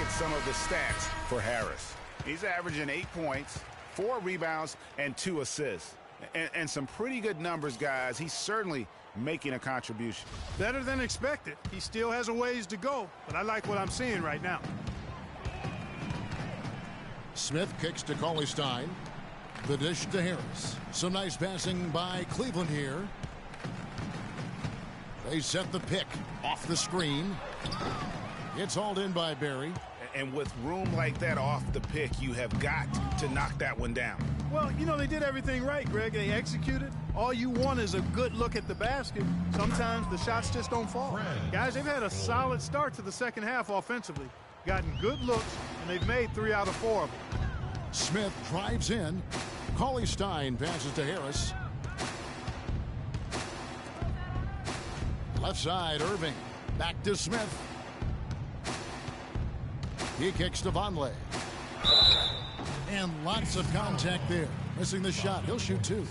at some of the stats for Harris. He's averaging 8 points, 4 rebounds, and 2 assists. And some pretty good numbers, guys. He's certainly making a contribution. Better than expected. He still has a ways to go, but I like what I'm seeing right now. Smith kicks to Cauley-Stein. The dish to Harris. Some nice passing by Cleveland here. They set the pick off the screen. It's hauled in by Barry. And with room like that off the pick, you have got to knock that one down. Well, you know, they did everything right, Greg. They executed. All you want is a good look at the basket. Sometimes the shots just don't fall. Guys, they've had a solid start to the second half offensively. Gotten good looks, and they've made 3 out of 4 of them. Smith drives in. Cauley-Stein passes to Harris. Left side, Irving. Back to Smith. He kicks to Vonleh. And lots of contact there. Missing the shot. He'll shoot 2.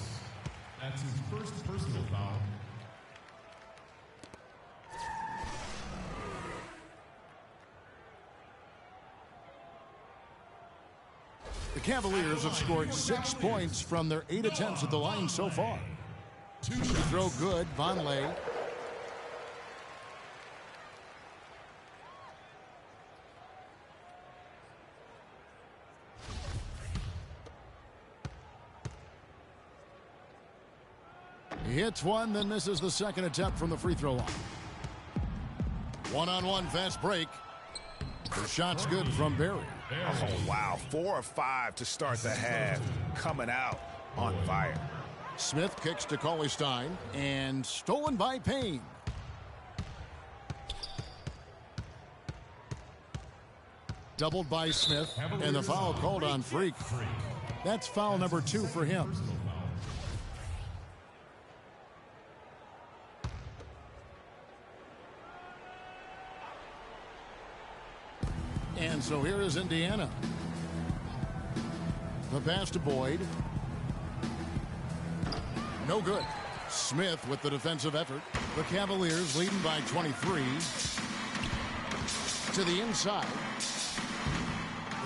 That's his first personal foul. The Cavaliers have scored 6 points from their 8 attempts at the line so far. Free throw good. Vonleh. He hits one, then misses the second attempt from the free throw line. One-on-one fast break. The shot's good from Barry. Oh, wow. 4 of 5 to start the half. Coming out on fire. Smith kicks to Cauley-Stein, and stolen by Payne. Doubled by Smith, and the foul called on Freak. That's foul number 2 for him. And so here is Indiana. The pass to Boyd. No good. Smith with the defensive effort. The Cavaliers leading by 23. To the inside.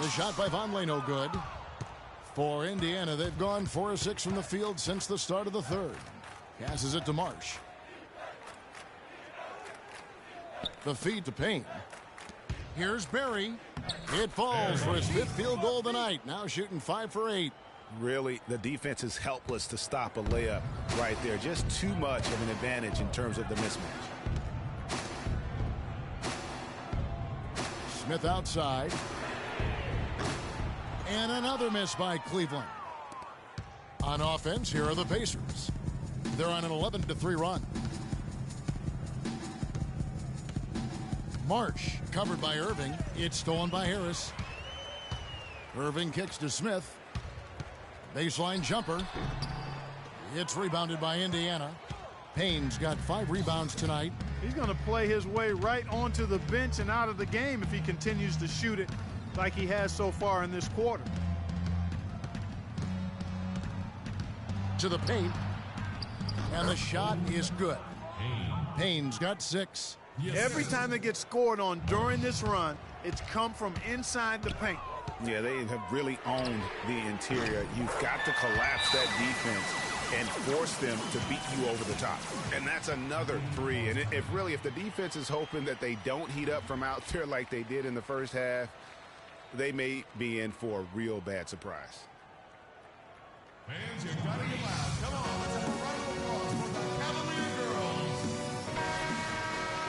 The shot by Vonleh no good. For Indiana, they've gone 4 of 6 from the field since the start of the third. Passes it to Marsh. The feed to Payne. Here's Barry. It falls for his 5th field goal of the night. Now shooting 5 for 8. Really, the defense is helpless to stop a layup right there. Just too much of an advantage in terms of the mismatch. Smith outside. And another miss by Cleveland. On offense, here are the Pacers. They're on an 11-3 run. Marsh covered by Irving. It's stolen by Harris. Irving kicks to Smith. Baseline jumper. It's rebounded by Indiana. Payne's got 5 rebounds tonight. He's going to play his way right onto the bench and out of the game if he continues to shoot it like he has so far in this quarter. To the paint. And the shot is good. Payne's got 6. Every time they get scored on during this run, it's come from inside the paint. Yeah, they have really owned the interior. You've got to collapse that defense and force them to beat you over the top. And that's another 3. And if the defense is hoping that they don't heat up from out there like they did in the first half, they may be in for a real bad surprise. Fans, you gotta get loud. Come on, let's have a round of applause for the Cavalier girls.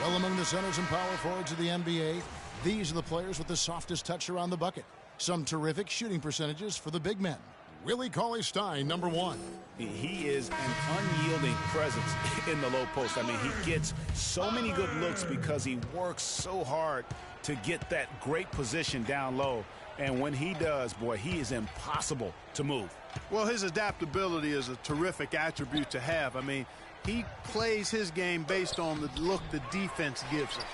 Well, among the centers and power forwards of the NBA, these are the players with the softest touch around the bucket. Some terrific shooting percentages for the big men. Willie Cauley-Stein, number 1. He is an unyielding presence in the low post. I mean, he gets so many good looks because he works so hard to get that great position down low. And when he does, boy, he is impossible to move. Well, his adaptability is a terrific attribute to have. I mean, he plays his game based on the look the defense gives him.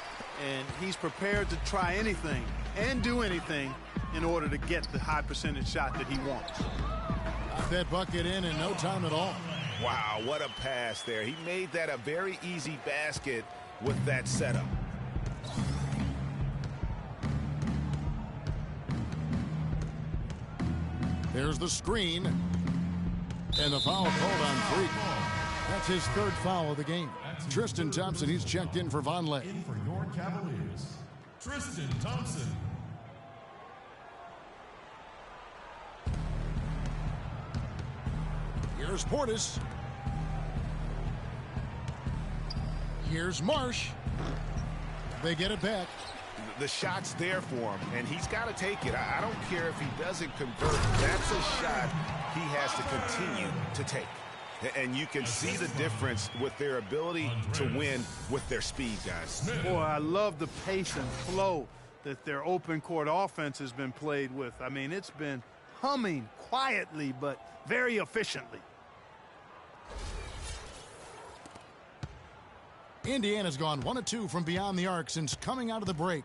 And he's prepared to try anything and do anything in order to get the high percentage shot that he wants. Got that bucket in no time at all. Wow, what a pass there. He made that a very easy basket with that setup. There's the screen. And the foul called on Freak. That's his third foul of the game. Tristan Thompson, he's checked in for Vonleh. In for your Cavaliers, Tristan Thompson. Here's Portis. Here's Marsh. They get it back. The shot's there for him, and he's got to take it. I don't care if he doesn't convert. That's a shot he has to continue to take. And you can see the difference with their ability to win with their speed, guys. Boy, I love the pace and flow that their open court offense has been played with. I mean, it's been humming quietly, but very efficiently. Indiana's gone 1 of 2 from beyond the arc since coming out of the break.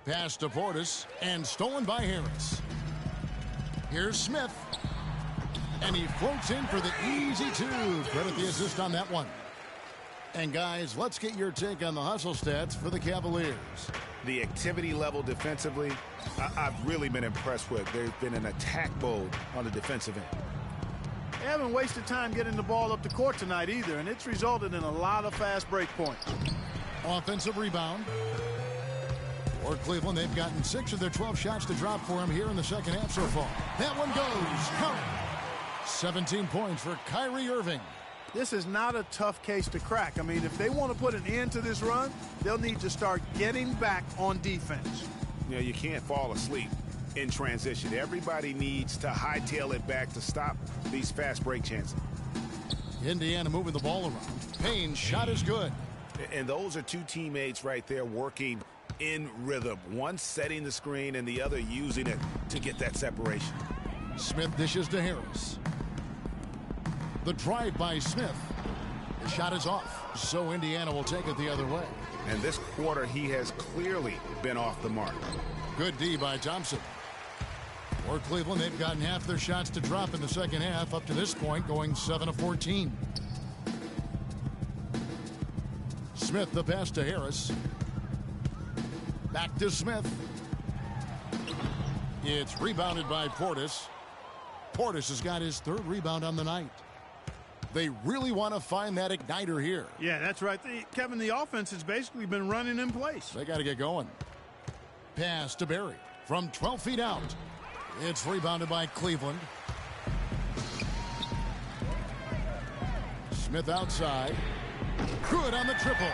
Pass to Portis and stolen by Harris. Here's Smith. And he floats in for the easy 2. Credit the assist on that one. And guys, let's get your take on the hustle stats for the Cavaliers. The activity level defensively, I've really been impressed with. There's been an attack mode on the defensive end. They haven't wasted time getting the ball up the court tonight either, and it's resulted in a lot of fast break points. Offensive rebound. For Cleveland, they've gotten 6 of their 12 shots to drop for him here in the second half so far. That one goes. Count. 17 points for Kyrie Irving. This is not a tough case to crack. I mean, if they want to put an end to this run, they'll need to start getting back on defense. You know, you can't fall asleep in transition. Everybody needs to hightail it back to stop these fast break chances. Indiana moving the ball around. Payne's shot is good. And those are two teammates right there working in rhythm. One setting the screen and the other using it to get that separation. Smith dishes to Harris. The drive by Smith. The shot is off, so Indiana will take it the other way. And this quarter, he has clearly been off the mark. Good D by Thompson. For Cleveland, they've gotten half their shots to drop in the second half, up to this point, going 7 of 14. Smith, the pass to Harris. Back to Smith. It's rebounded by Portis. Portis has got his third rebound on the night. They really want to find that igniter here. Yeah, that's right. Kevin, the offense has basically been running in place. They got to get going. Pass to Barry from 12 feet out. It's rebounded by Cleveland. Smith outside. Good on the triple.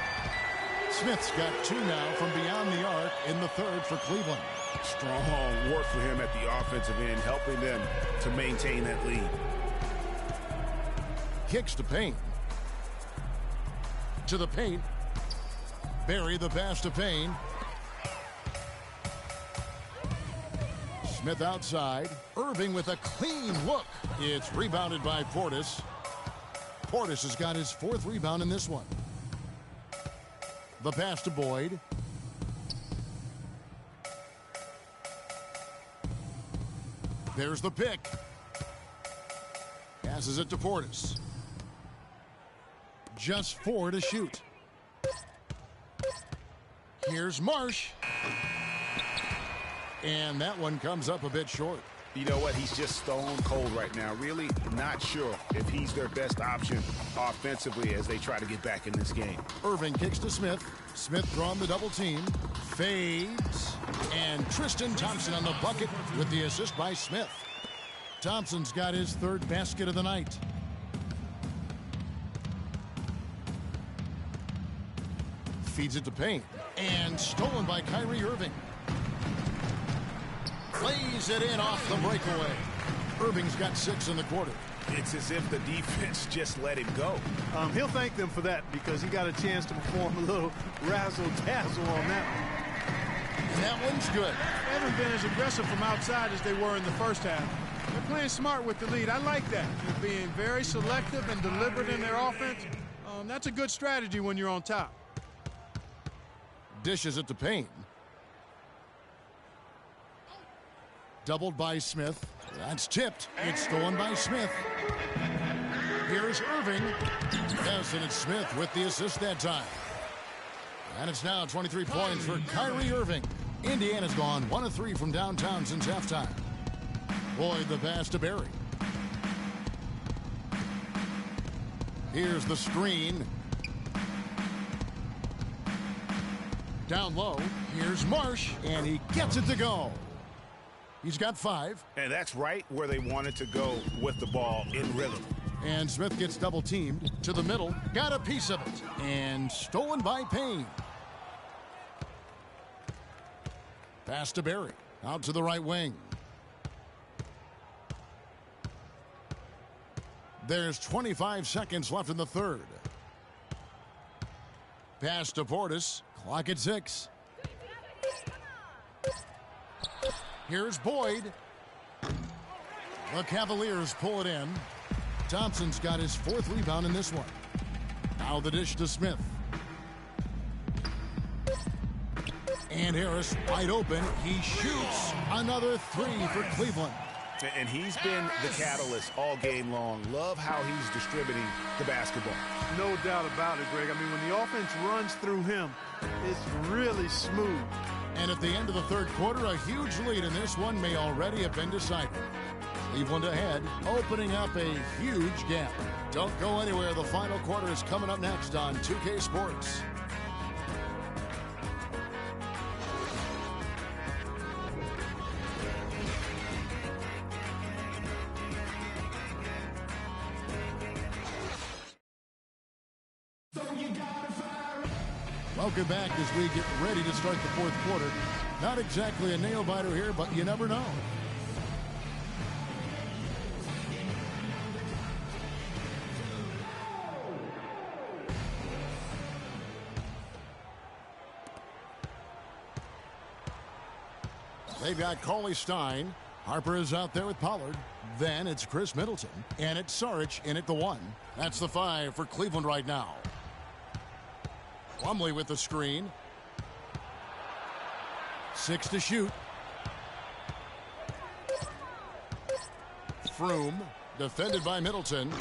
Smith's got 2 now from beyond the arc in the third for Cleveland. Strong work for him at the offensive end, helping them to maintain that lead. Kicks to Payne. To the paint. Barry the pass to Payne. Smith outside. Irving with a clean look. It's rebounded by Portis. Portis has got his 4th rebound in this one. The pass to Boyd. There's the pick. Passes it to Portis. Just 4 to shoot. Here's Marsh. And that one comes up a bit short. You know what? He's just stone cold right now. Really not sure if he's their best option offensively as they try to get back in this game. Irving kicks to Smith. Smith drawn the double team. Fades. And Tristan Thompson on the bucket with the assist by Smith. Thompson's got his 3rd basket of the night. Feeds it to Payne. And stolen by Kyrie Irving. Plays it in off the breakaway. Irving's got 6 in the quarter. It's as if the defense just let him go. He'll thank them for that because he got a chance to perform a little razzle-dazzle on that one. And that one's good. They haven't been as aggressive from outside as they were in the first half. They're playing smart with the lead. I like that. They're being very selective and deliberate in their offense. That's a good strategy when you're on top. Dishes it to Payne. Doubled by Smith. That's tipped. It's stolen by Smith. Here's Irving. Yes, and it's Smith with the assist that time. And it's now 23 points for Kyrie Irving. Indiana's gone 1 of 3 from downtown since halftime. Boyd the pass to Barry. Here's the screen. Down low. Here's Marsh, and he gets it to go. He's got 5. And that's right where they wanted to go with the ball in rhythm. And Smith gets double teamed to the middle. Got a piece of it. And stolen by Payne. Pass to Barry. Out to the right wing. There's 25 seconds left in the third. Pass to Portis. Clock at 6. Here's Boyd. The Cavaliers pull it in. Thompson's got his 4th rebound in this one. Now the dish to Smith. And Harris wide open. He shoots another 3 for Cleveland. And he's been the catalyst all game long. Love how he's distributing the basketball. No doubt about it, Greg. I mean, when the offense runs through him, it's really smooth. And at the end of the third quarter, a huge lead in this one may already have been decided. Cleveland ahead, opening up a huge gap. Don't go anywhere. The final quarter is coming up next on 2K Sports. Welcome back as we get ready to start the fourth quarter. Not exactly a nail-biter here, but you never know. They've got Cauley Stein. Harper is out there with Pollard. Then it's Chris Middleton. And it's Saric in at the 1. That's the 5 for Cleveland right now. Plumlee with the screen. 6 to shoot. Froome defended by Middleton.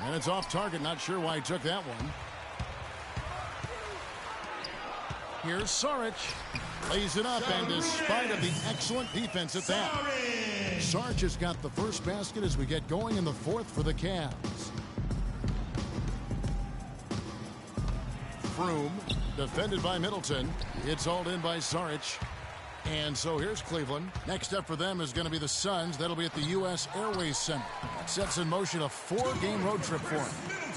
And it's off target. Not sure why he took that one. Here's Saric. Lays it up, and despite of the excellent defense at that, Saric has got the first basket as we get going in the fourth for the Cavs. Froome, defended by Middleton. It's hauled in by Saric. And so here's Cleveland. Next up for them is going to be the Suns. That'll be at the U.S. Airways Center. That sets in motion a 4-game road trip for them.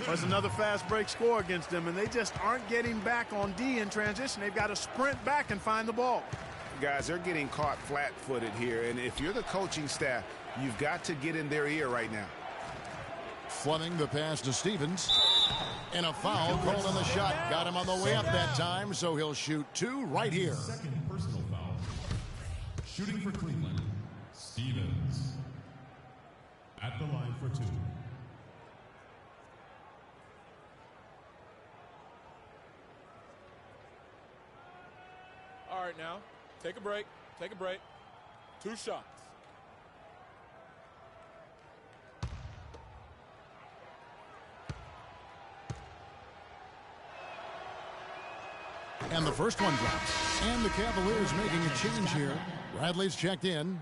There's another fast break score against them, and they just aren't getting back on D in transition. They've got to sprint back and find the ball. Guys, they're getting caught flat-footed here, and if you're the coaching staff, you've got to get in their ear right now. Fleming the pass to Stevens. And a foul called on the shot. Got him on the way up that time, so he'll shoot 2 right here. Second personal foul. Shooting for Cleveland, Stevens. At the line for 2. All right, now, take a break. Take a break. 2 shots. And the first one drops. And the Cavaliers making a change here. Bradley's checked in.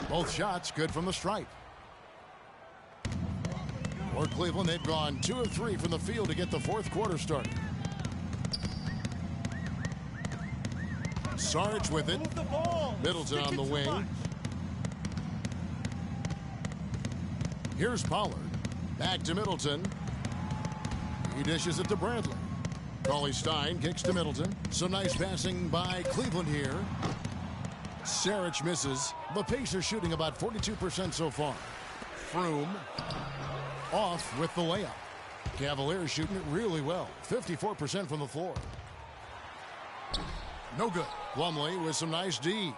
Both shots good from the stripe. For Cleveland, they've gone 2 of 3 from the field to get the fourth quarter started. Sarge with it. Middleton on the wing. Here's Pollard. Back to Middleton. He dishes it to Bradley. Cauley-Stein kicks to Middleton. Some nice passing by Cleveland here. Saric misses. The Pacers shooting about 42% so far. Froome off with the layup. Cavaliers shooting it really well. 54% from the floor. No good. Plumlee with some nice D.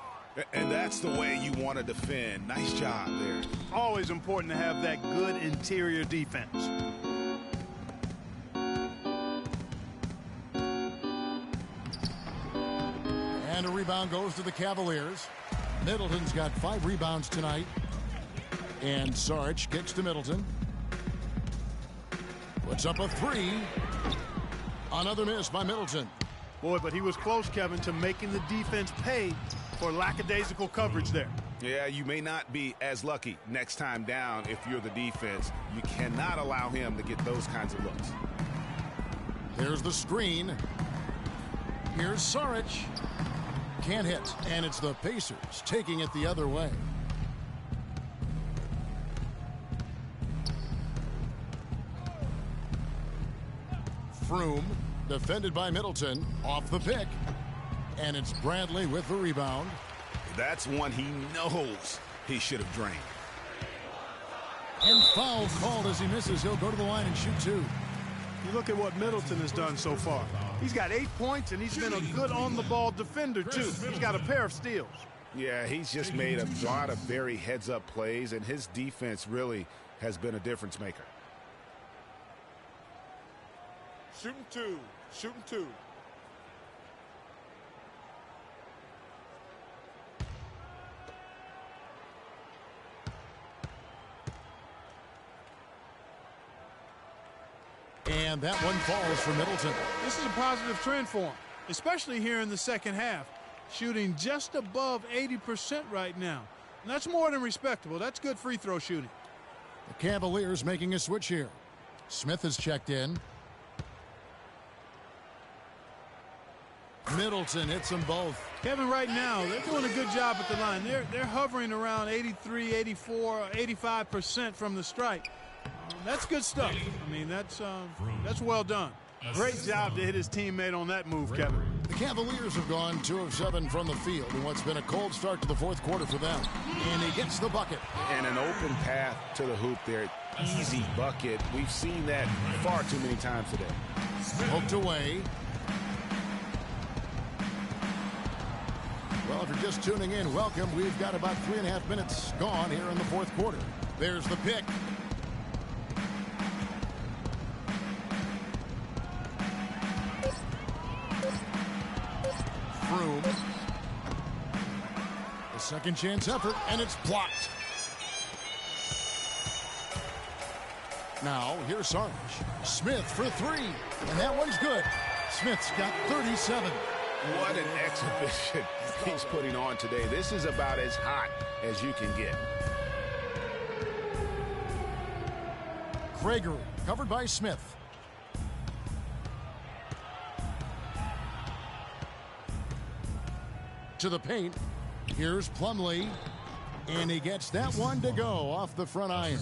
And that's the way you want to defend. Nice job there. Always important to have that good interior defense. And a rebound goes to the Cavaliers. Middleton's got 5 rebounds tonight. And Sarge kicks to Middleton. Puts up a 3. Another miss by Middleton. Boy, but he was close, Kevin, to making the defense pay for lackadaisical coverage there. Yeah, you may not be as lucky next time down if you're the defense. You cannot allow him to get those kinds of looks. There's the screen. Here's Saric. Can't hit. And it's the Pacers taking it the other way. Froome, defended by Middleton, off the pick. And it's Bradley with the rebound. That's one he knows he should have drained. And foul called as he misses. He'll go to the line and shoot 2. You look at what Middleton has done so far. He's got 8 points, and he's been a good on-the-ball defender, too. He's got a pair of steals. Yeah, he's just made a lot of very heads-up plays, and his defense really has been a difference maker. Shooting 2. Shooting 2. And that one falls for Middleton. This is a positive trend for him, especially here in the second half. Shooting just above 80% right now. And that's more than respectable. That's good free throw shooting. The Cavaliers making a switch here. Smith has checked in. Middleton hits them both. Kevin, right now, they're doing a good job at the line. They're hovering around 83, 84, 85% from the stripe. That's good stuff. I mean, that's well done. Great job to hit his teammate on that move, Kevin. The Cavaliers have gone 2 of 7 from the field in what's been a cold start to the fourth quarter for them. And he gets the bucket. And an open path to the hoop there. Easy bucket. We've seen that far too many times today. Poked away. Well, if you're just tuning in, welcome. We've got about 3.5 minutes gone here in the fourth quarter. There's the pick. Froome. The second chance effort, and it's blocked. Now, here's Sarge. Smith for 3, and that one's good. Smith's got 37. What an exhibition he's putting on today. This is about as hot as you can get. Gregory, covered by Smith. To the paint. Here's Plumlee. And he gets that one to go off the front iron.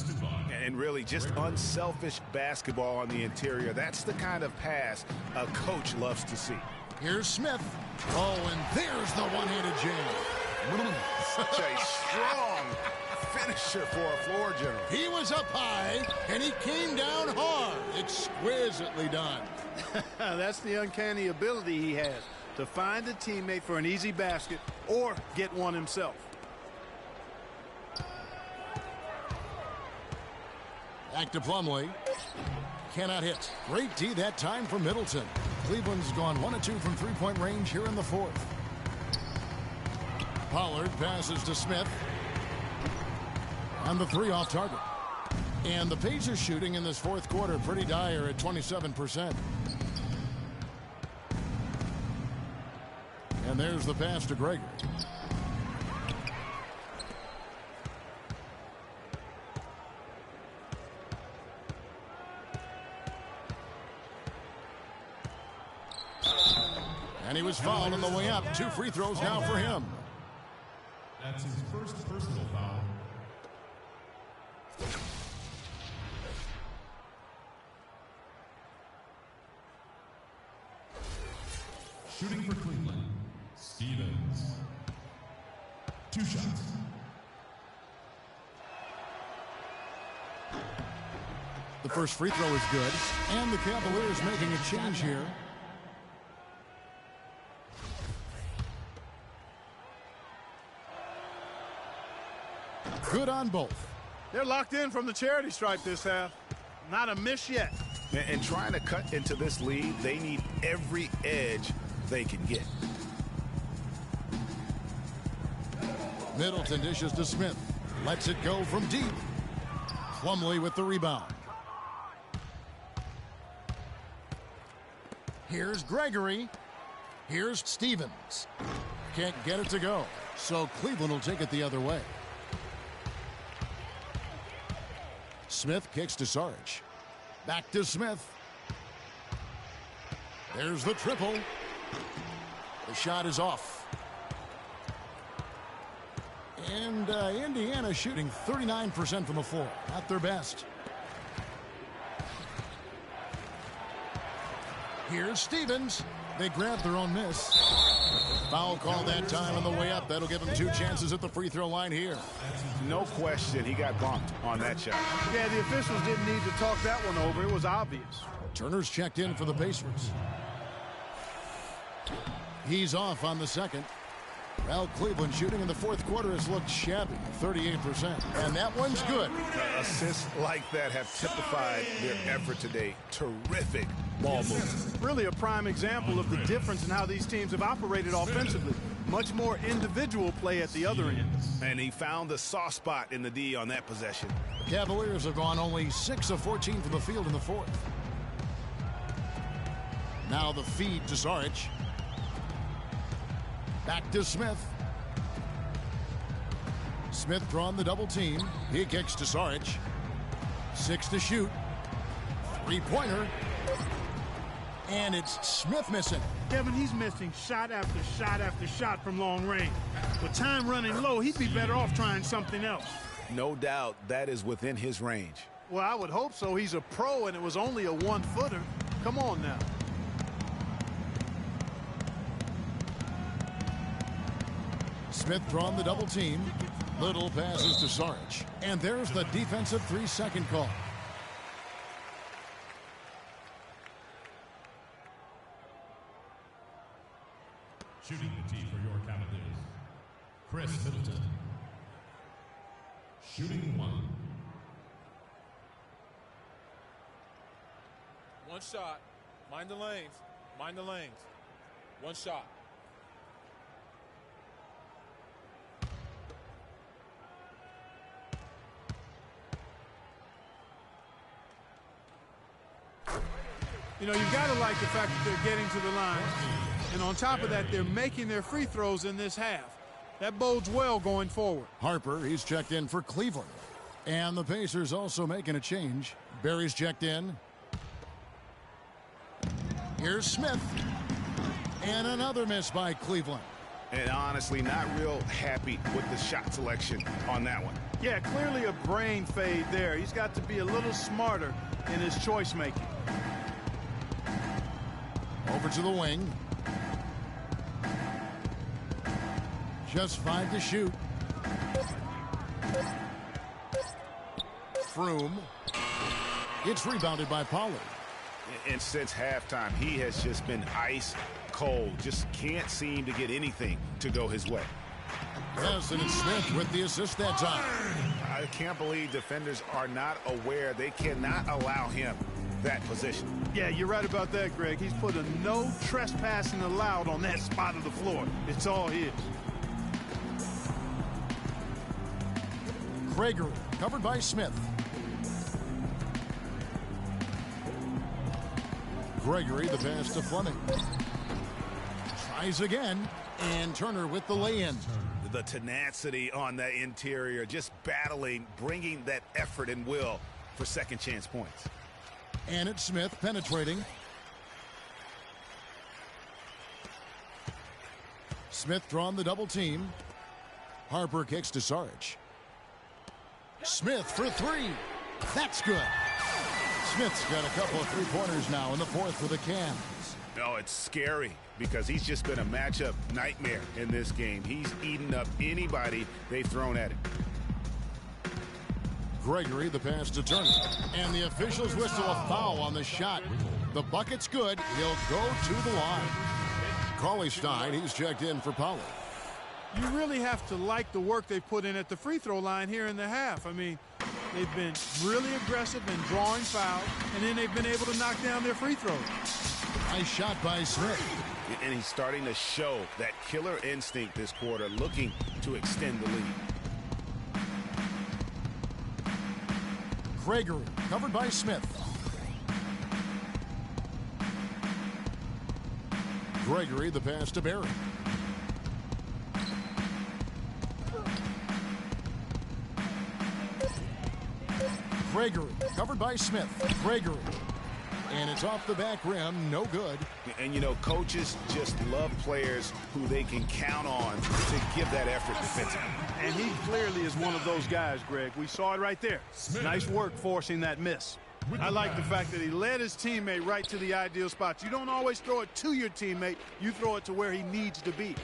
And really just unselfish basketball on the interior. That's the kind of pass a coach loves to see. Here's Smith. Oh, and there's the one-handed jam. Such a strong finisher for a floor general. He was up high, and he came down hard. Exquisitely done. That's the uncanny ability he has to find a teammate for an easy basket or get one himself. Back to Plumlee. Cannot hit. Great D that time for Middleton. Cleveland's gone 1 of 2 from three-point range here in the fourth. Pollard passes to Smith. And the 3 off target. And the Pacers shooting in this fourth quarter pretty dire at 27%. And there's the pass to Gregory. And he was fouled on the way up. 2 free throws now for him. That's his first personal foul. Shooting for Cleveland, Stevens. 2 shots. The first free throw is good. And the Cavaliers making a change here. Good on both. They're locked in from the charity stripe this half. Not a miss yet. And trying to cut into this lead, they need every edge they can get. Middleton dishes to Smith. Lets it go from deep. Plumlee with the rebound. Here's Gregory. Here's Stevens. Can't get it to go. So Cleveland will take it the other way. Smith kicks to Sarge. Back to Smith. There's the triple. The shot is off. And Indiana shooting 39% from the floor. Not their best. Here's Stevens. They grab their own miss. Foul call that time on the way up. That'll give him 2 chances at the free throw line here. No question he got bumped on that shot. Yeah, the officials didn't need to talk that one over. It was obvious. Turner's checked in for the Pacers. He's off on the second. Well, Cleveland shooting in the fourth quarter has looked shabby, 38%. And that one's good. Assists like that have typified their effort today. Terrific ball movement. Really a prime example of the difference in how these teams have operated offensively. Much more individual play at the other end. And he found the soft spot in the D on that possession. The Cavaliers have gone only 6 of 14 from the field in the fourth. Now the feed to Sarge. Back to Smith. Smith drawn the double team. He kicks to Sarge. 6 to shoot. 3-pointer. And it's Smith missing. Kevin, he's missing shot after shot after shot from long range. With time running low, he'd be better off trying something else. No doubt that is within his range. Well, I would hope so. He's a pro, and it was only a 1-footer. Come on now. Smith drawn the double team. Little passes to Sarge. And there's the defensive 3-second call. Shooting the tee for your Cavaliers, Chris Middleton. Shooting 1. One shot. Mind the lanes. Mind the lanes. One shot. You know, you've got to like the fact that they're getting to the line. And on top of that, they're making their free throws in this half. That bodes well going forward. Harper, he's checked in for Cleveland. And the Pacers also making a change. Barry's checked in. Here's Smith. And another miss by Cleveland. And honestly, not real happy with the shot selection on that one. Yeah, clearly a brain fade there. He's got to be a little smarter in his choice making. Over to the wing. Just 5 to shoot. Froome. It's rebounded by Pollard. And since halftime, he has just been ice cold. Just can't seem to get anything to go his way. Yes, and it's Smith with the assist that time. I can't believe defenders are not aware. They cannot allow him that position. Yeah, you're right about that, Greg. He's put a no trespassing allowed on that spot of the floor. It's all his. Gregory covered by Smith. Gregory the pass to Fleming. Tries again, and Turner with the lay-in. The tenacity on that interior, just battling, bringing that effort and will for second chance points. And it's Smith penetrating. Smith drawn the double team. Harper kicks to Sarge. Smith for three. That's good. Smith's got a couple of three-pointers now in the fourth for the Cavs. No, it's scary because he's just been a matchup nightmare in this game. He's eaten up anybody they've thrown at him. Gregory, the pass to Turner. And the officials whistle a foul on the shot. The bucket's good. He'll go to the line. Cauley Stein, he's checked in for Powell. You really have to like the work they put in at the free throw line here in the half. I mean, they've been really aggressive in drawing fouls, and then they've been able to knock down their free throws. Nice shot by Smith. And he's starting to show that killer instinct this quarter, looking to extend the lead. Gregory, covered by Smith. Gregory, the pass to Barry. Gregory, covered by Smith. Gregory. And it's off the back rim, no good. And, you know, coaches just love players who they can count on to give that effort defensively. And he clearly is one of those guys, Greg. We saw it right there. Nice work forcing that miss. I like the fact that he led his teammate right to the ideal spots. You don't always throw it to your teammate. You throw it to where he needs to be.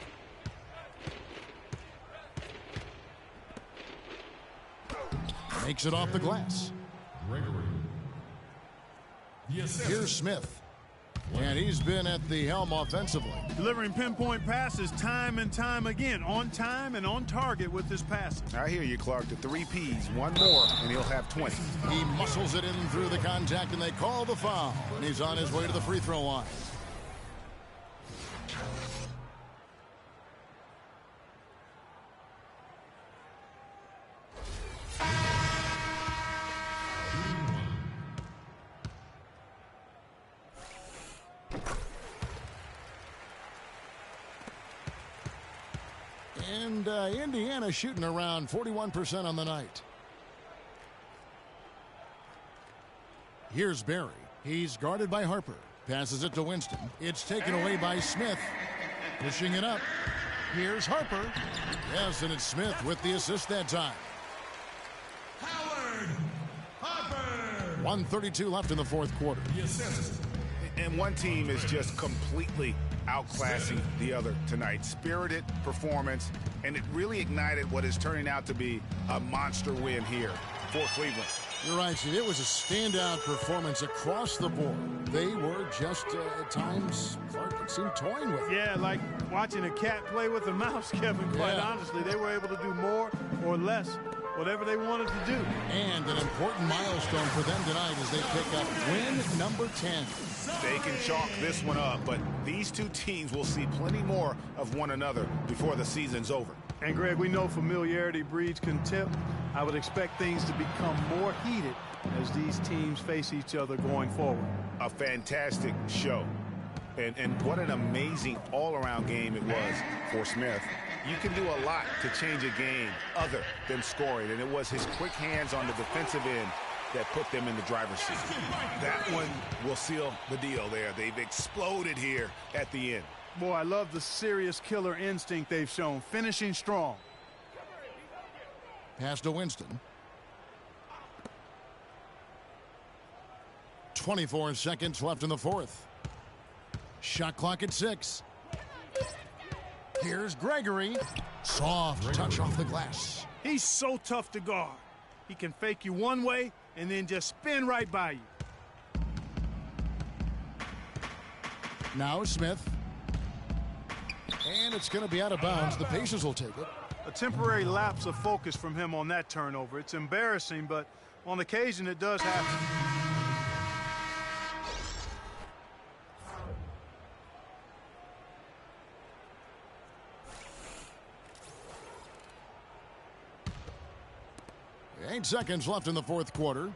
Makes it off the glass. Here's Smith. And he's been at the helm offensively. Delivering pinpoint passes time and time again. On time and on target with his passes. I hear you, Clark. The 3 Ps. One more, and he'll have 20. He muscles it in through the contact, and they call the foul. And he's on his way to the free throw line. And Indiana shooting around 41% on the night. Here's Barry. He's guarded by Harper. Passes it to Winston. It's taken away by Smith. Pushing it up. Here's Harper. Yes, and it's Smith with the assist that time. Howard Harper. 1:32 left in the fourth quarter. And one team is just completely outclassing the other tonight. Spirited performance, and it really ignited what is turning out to be a monster win here for Cleveland. You're right, Steve. It was a standout performance across the board. They were just, at times, Clark, it seemed toying with it. Yeah, like watching a cat play with a mouse, Kevin, quite honestly. They were able to do more or less, whatever they wanted to do. And an important milestone for them tonight as they pick up win number 10. They can chalk this one up, but these two teams will see plenty more of one another before the season's over. And, Greg, we know familiarity breeds contempt. I would expect things to become more heated as these teams face each other going forward. A fantastic show. And what an amazing all-around game it was for Smith. You can do a lot to change a game other than scoring, and it was his quick hands on the defensive end that put them in the driver's seat. That one will seal the deal there. They've exploded here at the end. Boy, I love the serious killer instinct they've shown, finishing strong. Pass to Winston. 24 seconds left in the fourth. Shot clock at 6. Here's Gregory. Soft touch off the glass. He's so tough to guard. He can fake you one way and then just spin right by you. Now Smith. And it's going to be out of bounds. The Pacers will take it. A temporary lapse of focus from him on that turnover. It's embarrassing, but on occasion it does happen. Eight seconds left in the fourth quarter.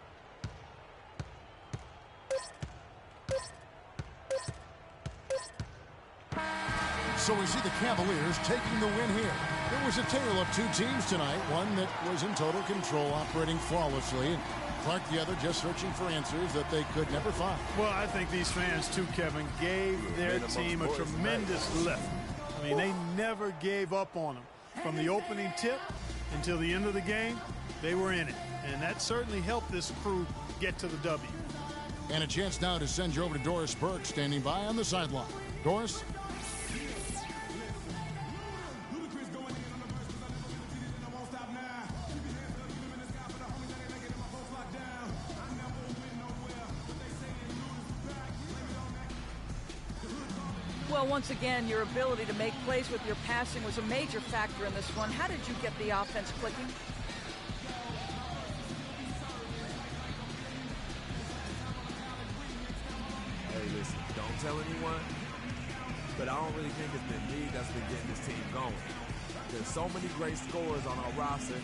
So we see the Cavaliers taking the win here. There was a tale of two teams tonight, one that was in total control, operating flawlessly, and Clark the other just searching for answers that they could never find. Well, I think these fans too, Kevin, gave their team a tremendous lift. I mean, they never gave up on him. From the opening tip until the end of the game, they were in it. And that certainly helped this crew get to the W. And a chance now to send you over to Doris Burke, standing by on the sideline. Doris? Well, once again, your ability to make plays with your passing was a major factor in this one. How did you get the offense clicking? Hey, listen, don't tell anyone, but I don't really think it's been me that's been getting this team going. There's so many great scorers on our roster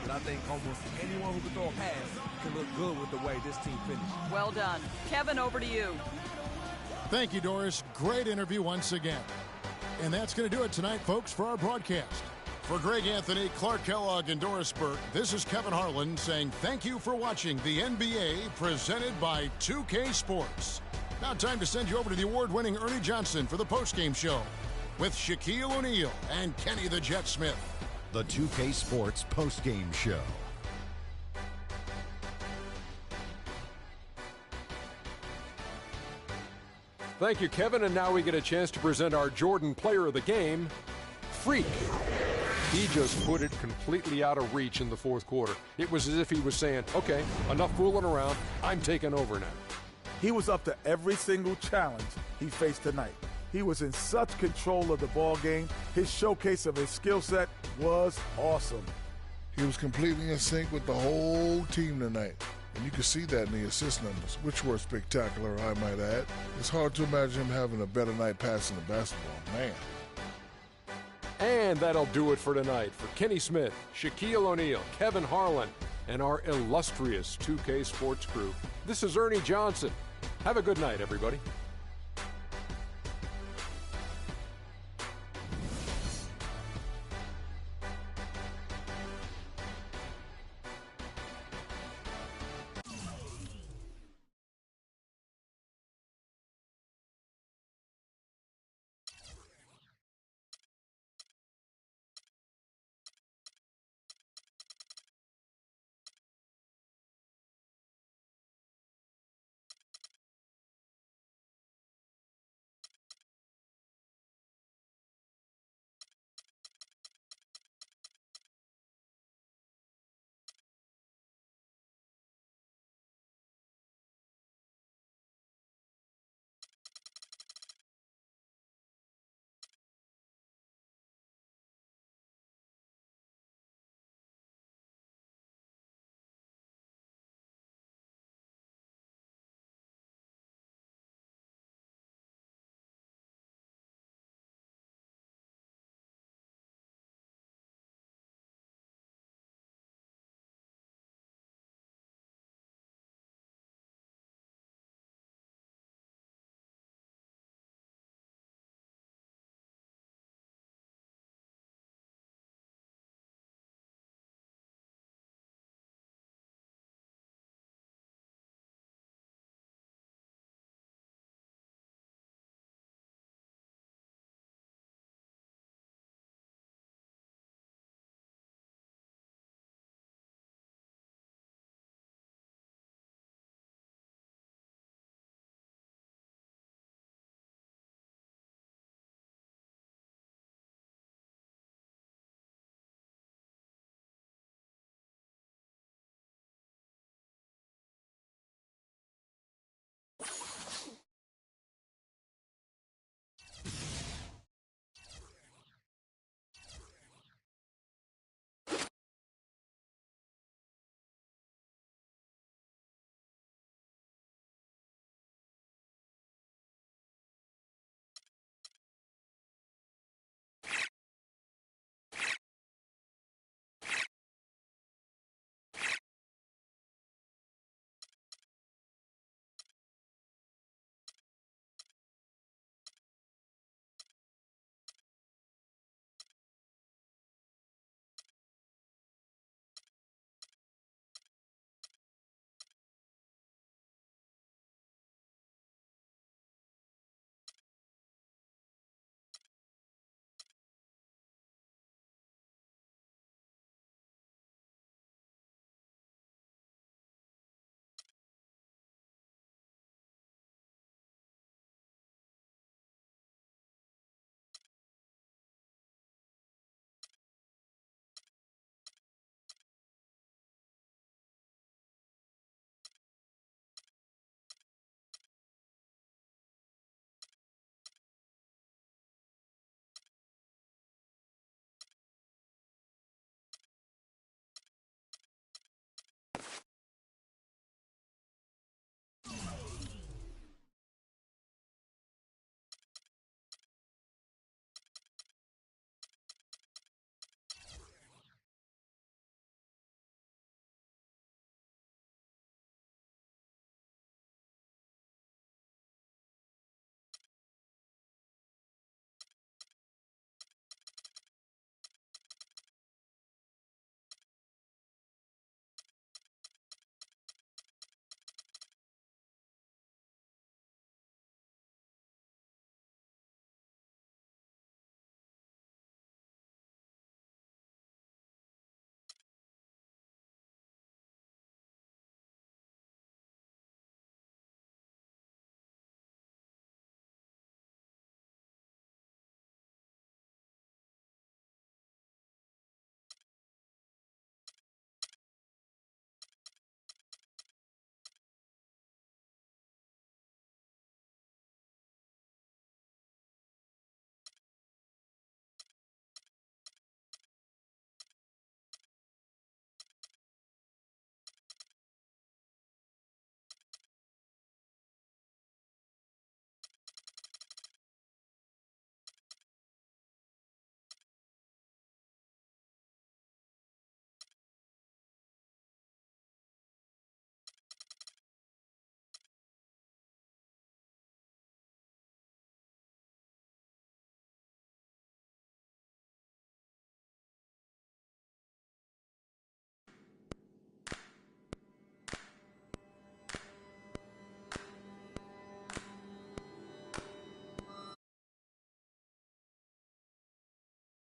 that I think almost anyone who can throw a pass can look good with the way this team finished. Well done. Kevin, over to you. Thank you, Doris. Great interview once again. And that's going to do it tonight, folks, for our broadcast. For Greg Anthony, Clark Kellogg, and Doris Burke, this is Kevin Harlan saying thank you for watching the NBA presented by 2K Sports. Now time to send you over to the award-winning Ernie Johnson for the postgame show with Shaquille O'Neal and Kenny the Jet Smith. The 2K Sports postgame show. Thank you, Kevin. And now we get a chance to present our Jordan Player of the Game, Freak. He just put it completely out of reach in the fourth quarter. It was as if he was saying, okay, enough fooling around. I'm taking over now. He was up to every single challenge he faced tonight. He was in such control of the ball game. His showcase of his skill set was awesome. He was completely in sync with the whole team tonight. And you can see that in the assist numbers, which were spectacular, I might add. It's hard to imagine him having a better night passing the basketball, man. And that'll do it for tonight. For Kenny Smith, Shaquille O'Neal, Kevin Harlan, and our illustrious 2K Sports crew, this is Ernie Johnson. Have a good night, everybody.